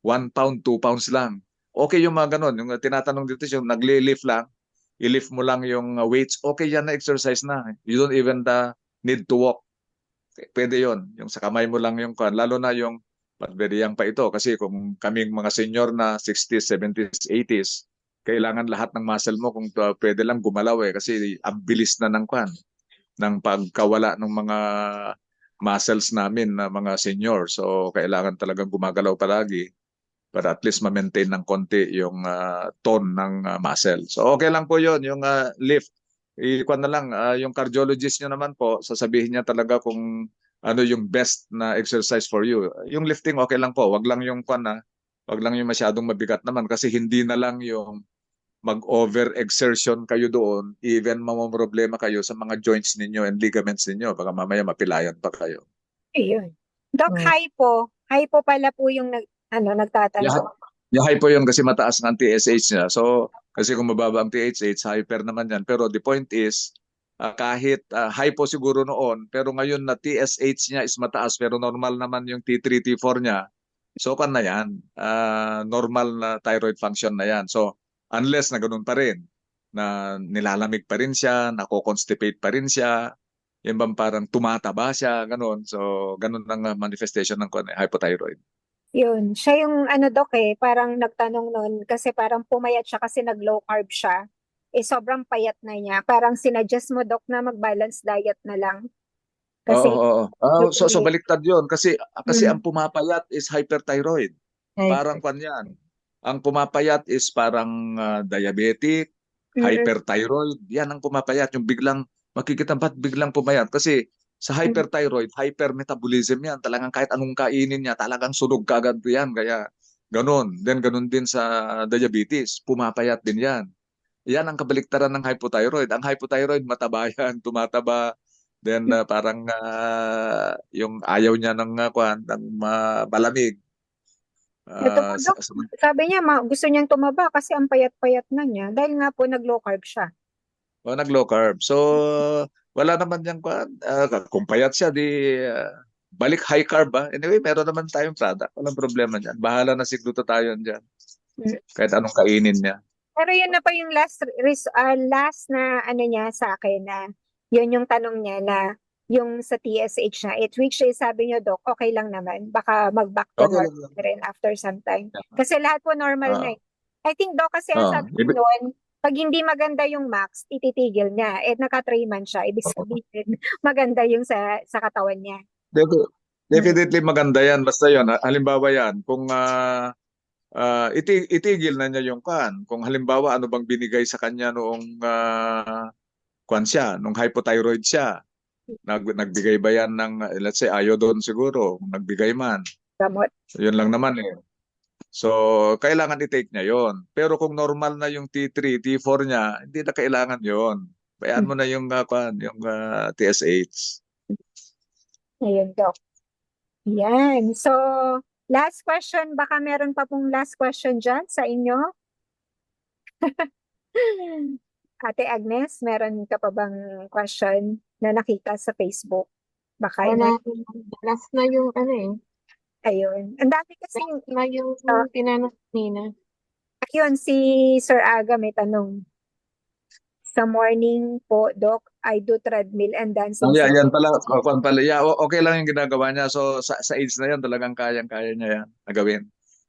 1 pound, 2 pounds lang. Okay yung mga ganun. Yung tinatanong dito, yung nagli-lift lang, i-lift mo lang yung weights, okay yan na exercise na. You don't even need to walk. Pwede yon. Yung sa kamay mo lang yung kwan. Lalo na yung very young pa ito. Kasi kung kaming mga senior na 60s, 70s, 80s, kailangan lahat ng muscle mo kung pwede lang gumalaw eh. Kasi ang bilis na ng kwan, ng pagkawala ng mga muscles namin na mga senior. So, kailangan talagang gumagalaw palagi para at least ma-maintain ng konti yung tone ng muscle. So, okay lang po yon yung lift. Ikuan na lang, yung cardiologist nyo naman po, sasabihin niya talaga kung ano yung best na exercise for you. Yung lifting, okay lang po. Wag lang yung wag lang yung masyadong mabigat naman kasi hindi na lang yung mag-over-exertion kayo doon, even mamamroblema kayo sa mga joints ninyo and ligaments ninyo. Baka mamaya mapilayan pa kayo. Ayun. Doc, Mm. hypo. Hypo pala po yung nagtatanong. High po yun kasi mataas ng TSH niya. So, kasi kung mababa ang TSH, hyper naman yan. Pero the point is, kahit high po siguro noon, pero ngayon na TSH niya is mataas, pero normal naman yung T3, T4 niya. So, kan na yan. Normal na thyroid function na yan. So, unless na ganun pa rin, na nilalamig pa rin siya, nako-constipate pa rin siya, yung bang parang tumataba siya, ganun. So, ganun ang manifestation ng hypothyroid. Yun. Siya yung Doc parang nagtanong nun kasi parang pumayat siya kasi nag-low carb siya. Sobrang payat na niya. Parang sinuggest mo, Doc, na mag-balance diet na lang. Kasi, Oo. So baliktad 'yon kasi ang Mm. pumapayat is hyperthyroid. Parang kwan 'yan. Ang pumapayat is parang diabetic, hyperthyroid. 'Yan ang pumapayat, yung biglang makikita ba't biglang pumayat kasi sa hyperthyroid, hypermetabolism 'yan. Talagang kahit anong kainin niya, talagang sunog kaagad 'yan. Kaya ganun. Then ganun din sa diabetes, pumapayat din 'yan. Yan ang kabaliktaran ng hypothyroid. Ang hypothyroid mataba yan, tumataba. Then parang yung ayaw niya ng ng malamig. Ito po, Doc, sabi niya gusto niyang tumaba kasi ang payat-payat na niya dahil nga po nag-low carb siya. Nag-low carb. So wala naman yang kung payat siya di balik high carb ba. Anyway, meron naman tayong product. Walang problema niyan. Bahala na siguro tayo diyan. Kahit anong kainin niya. Pero yun na pa yung last na niya sa akin na yun yung tanong niya na yung sa TSH na which is sabi niyo, Doc, okay lang naman. Baka mag-back to Okay normal rin after some time. Kasi lahat po normal na eh. I think, Doc, kasi ang sabi niyo noon, pag hindi maganda yung max, ititigil niya. Naka-3 months siya. Ibig sabihin, maganda yung sa katawan niya. Definitely maganda yan. Basta yun, halimbawa yan, kung itigil na niya yung kung halimbawa ano bang binigay sa kanya noong siya, nung hypothyroid siya. Nagbigay ba yan ng, let's say, iodine siguro, nagbigay man. Gamot. Yun lang naman eh. So, kailangan i-take niya yon. Pero kung normal na yung T3, T4 niya, hindi na kailangan yon. Bayaan mo na yung, yung TSH. Ayun, Doc. Yan. So, last question. Baka meron pa pong last question dyan sa inyo? Ate Agnes, meron ka pa bang question na nakita sa Facebook? Baka Wala, last na yung ayun. Ang dami kasi last na yung tinanong nina. ayun, si Sir Aga may tanong. Sa morning po, Doc, I do treadmill and dancing. Yan pala, yeah, okay lang yung ginagawa niya. So sa age na yan, talagang kayang-kaya niya yan nagawin.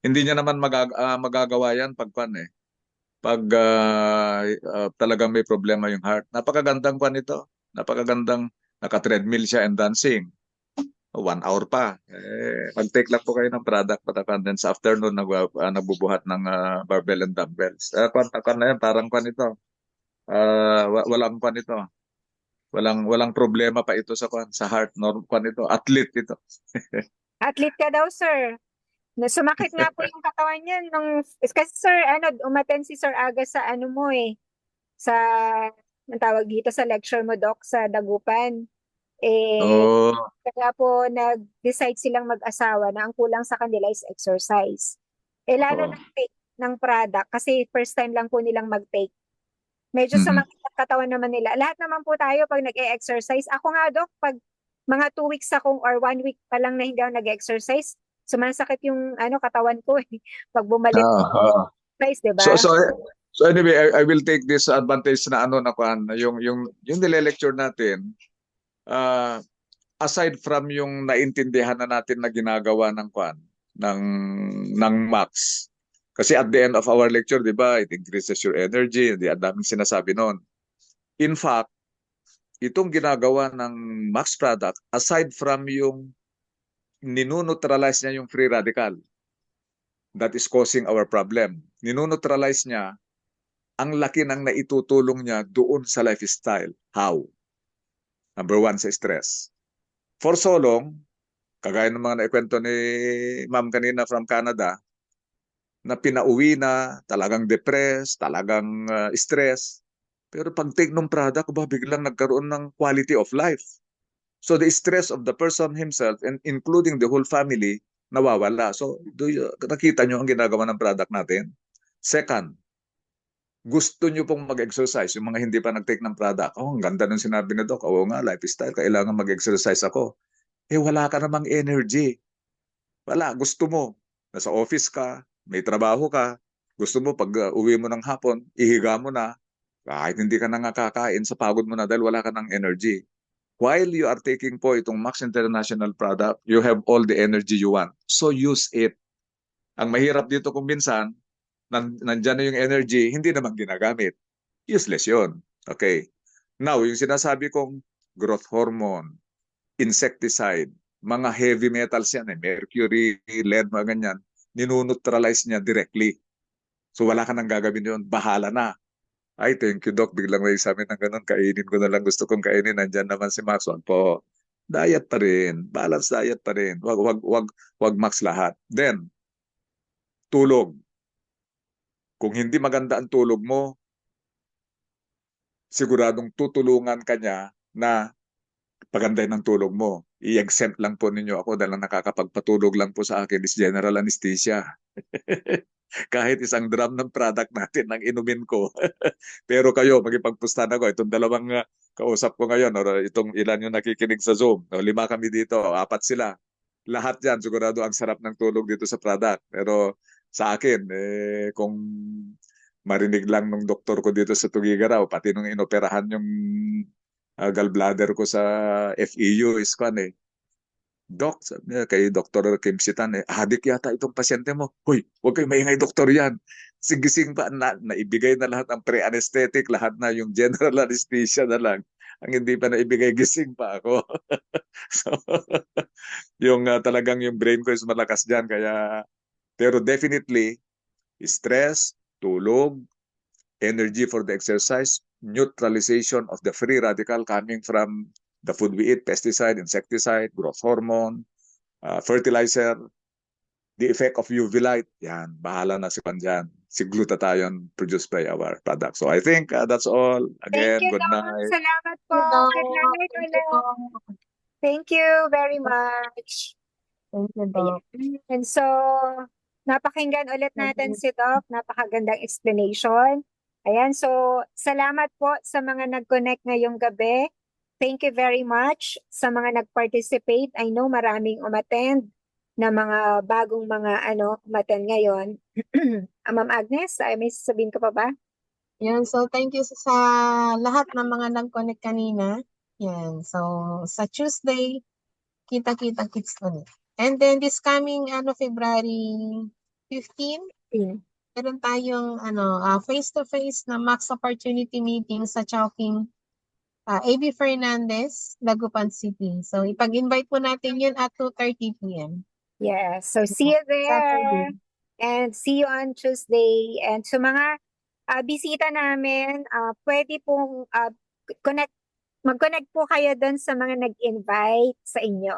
Hindi niya naman magagawa yan pag pag talagang may problema yung heart. Napakagandang ito. Napakagandang naka-treadmill siya and dancing. 1 hour pa. Mag-take lang po kayo ng product patakan. Then sa afternoon, nagbubuhat ng barbell and dumbbells. Na yan, parang ito. Walang ito. Walang problema pa ito sa heart. Ito. Athlete ito. Athlete ka daw, sir. Sumakit nga po yung katawan niya kasi sir, umattend si Sir Aga sa mo sa ang tawag dito sa lecture mo, Doc, sa Dagupan. Kaya po nag-decide silang mag-asawa na ang kulang sa kanila is exercise. lalo Oo. na take ng product kasi first time lang po nilang mag-take. Medyo sa Mhm. mga katawan naman nila. Lahat naman po tayo pag nag-e-exercise. Ako nga, Dok, pag mga 2 weeks akong or 1 week pa lang na hindi ako nag-exercise, sumasakit yung katawan ko eh. Pag bumalik Ah, ah. exercise, di So ba? so so anyway, I will take this advantage na na kuan, yung nile-lecture natin, uh, aside from yung naintindihan na natin na ginagawa ng kuan ng Max. Kasi at the end of our lecture, 'di ba, it increases your energy, ang daming sinasabi noon. In fact, itong ginagawa ng Max product, aside from yung ninuneutralize niya yung free radical that is causing our problem. Ninuneutralize niya, ang laki ng naitutulong niya doon sa lifestyle. How? Number one, sa stress. For so long, kagaya ng mga naikwento ni ma'am kanina from Canada, na pinauwi na, talagang depressed, talagang stress. Pero pag take ng product, biglang nagkaroon ng quality of life. So the stress of the person himself and including the whole family, nawawala. So nakita nyo ang ginagawa ng product natin. Second, gusto nyo pong mag-exercise, yung mga hindi pa nag-take ng product. Oh, ang ganda ng sinabi ni Doc. Oo nga, lifestyle, kailangan mag-exercise ako. Wala ka namang energy. Wala, gusto mo. Nasa office ka, may trabaho ka, gusto mo pag uwi mo ng hapon, ihiga mo na, kahit hindi ka na nga kakain, sa pagod mo na dahil wala ka ng energy. While you are taking po itong Max International product, you have all the energy you want. So use it. Ang mahirap dito kung minsan, nandyan na yung energy, hindi naman ginagamit. Useless yun. Okay. Now, yung sinasabi kong growth hormone, insecticide, mga heavy metals yan, mercury, lead, mga ganyan, ninuneutralize niya directly. So wala ka nang gagawin yun, bahala na. Ay, thank you, Doc. Biglang may sabi ng ganun, kainin ko na lang gusto kong kainin. Nandyan naman si Max. Wag po. Diet pa rin. Balance diet pa rin. Wag Max lahat. Then, tulog. Kung hindi maganda ang tulog mo, siguradong tutulungan ka niya na pagandahin ng tulog mo. I-exempt lang po ninyo ako dahil ang nakakapagpatulog lang po sa akin is general anesthesia. Kahit isang drum ng product natin ang inumin ko. Pero kayo, magipagpustahan ako. Itong dalawang kausap ko ngayon, or itong ilan yung nakikinig sa Zoom. O, 5 kami dito, 4 sila. Lahat yan, sigurado ang sarap ng tulog dito sa product. Pero sa akin, kung marinig lang ng doktor ko dito sa Tugigaraw, pati nung inoperahan yung gallbladder ko sa FEU is Doc, sabi niya, kay Dr. Kim Sitan, adik yata itong pasyente mo. Hoy, huwag kayo maingay, doktor yan. Sigising pa, naibigay na lahat ang pre-anesthetic, lahat na yung general anesthesia na lang. Ang hindi pa naibigay, gising pa ako. So, yung talagang yung brain ko is malakas dyan. Pero definitely, stress, tulog, energy for the exercise, neutralization of the free radical coming from the food we eat, pesticide, insecticide, growth hormone, fertilizer, the effect of UV light, yan, bahala na si Panjan. Si glutathione produced by our product. So I think that's all. Thank Again, you, good Doc. night. Salamat po. Doc. Good night Thank you, ulit. Doc. Thank you very much. Thank you, Doc. And so, napakinggan ulit natin si Doc. Napakagandang explanation. Ayan, so salamat po sa mga nag-connect ngayong gabi. Thank you very much sa mga nag-participate. I know maraming umattend na mga bagong mga umattend ngayon. Ma'am Agnes, ay may sasabihin ka pa ba? Yan, so thank you sa lahat ng mga nag-connect kanina. Yan, so sa Tuesday, kita-kita kits ulit. And then this coming February 15, meron tayong face-to-face na Max Opportunity Meeting sa Chowking AB Fernandez, Dagupan City. So ipag-invite po natin yun at 2:30 p.m. Yes, so see you there. Saturday. And see you on Tuesday. And sa mga bisita namin, pwede pong mag-connect po kayo doon sa mga nag-invite sa inyo.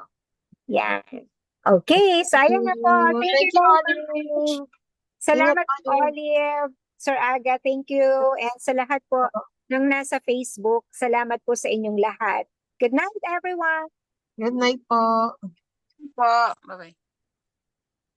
Yan. Okay, so ayan na po. Thank you very much. Olive. Salamat Ingat, po, Olive. Sir Aga, thank you. And sa lahat po ng nasa Facebook, salamat po sa inyong lahat. Good night, everyone. Good night po. Po. Bye-bye.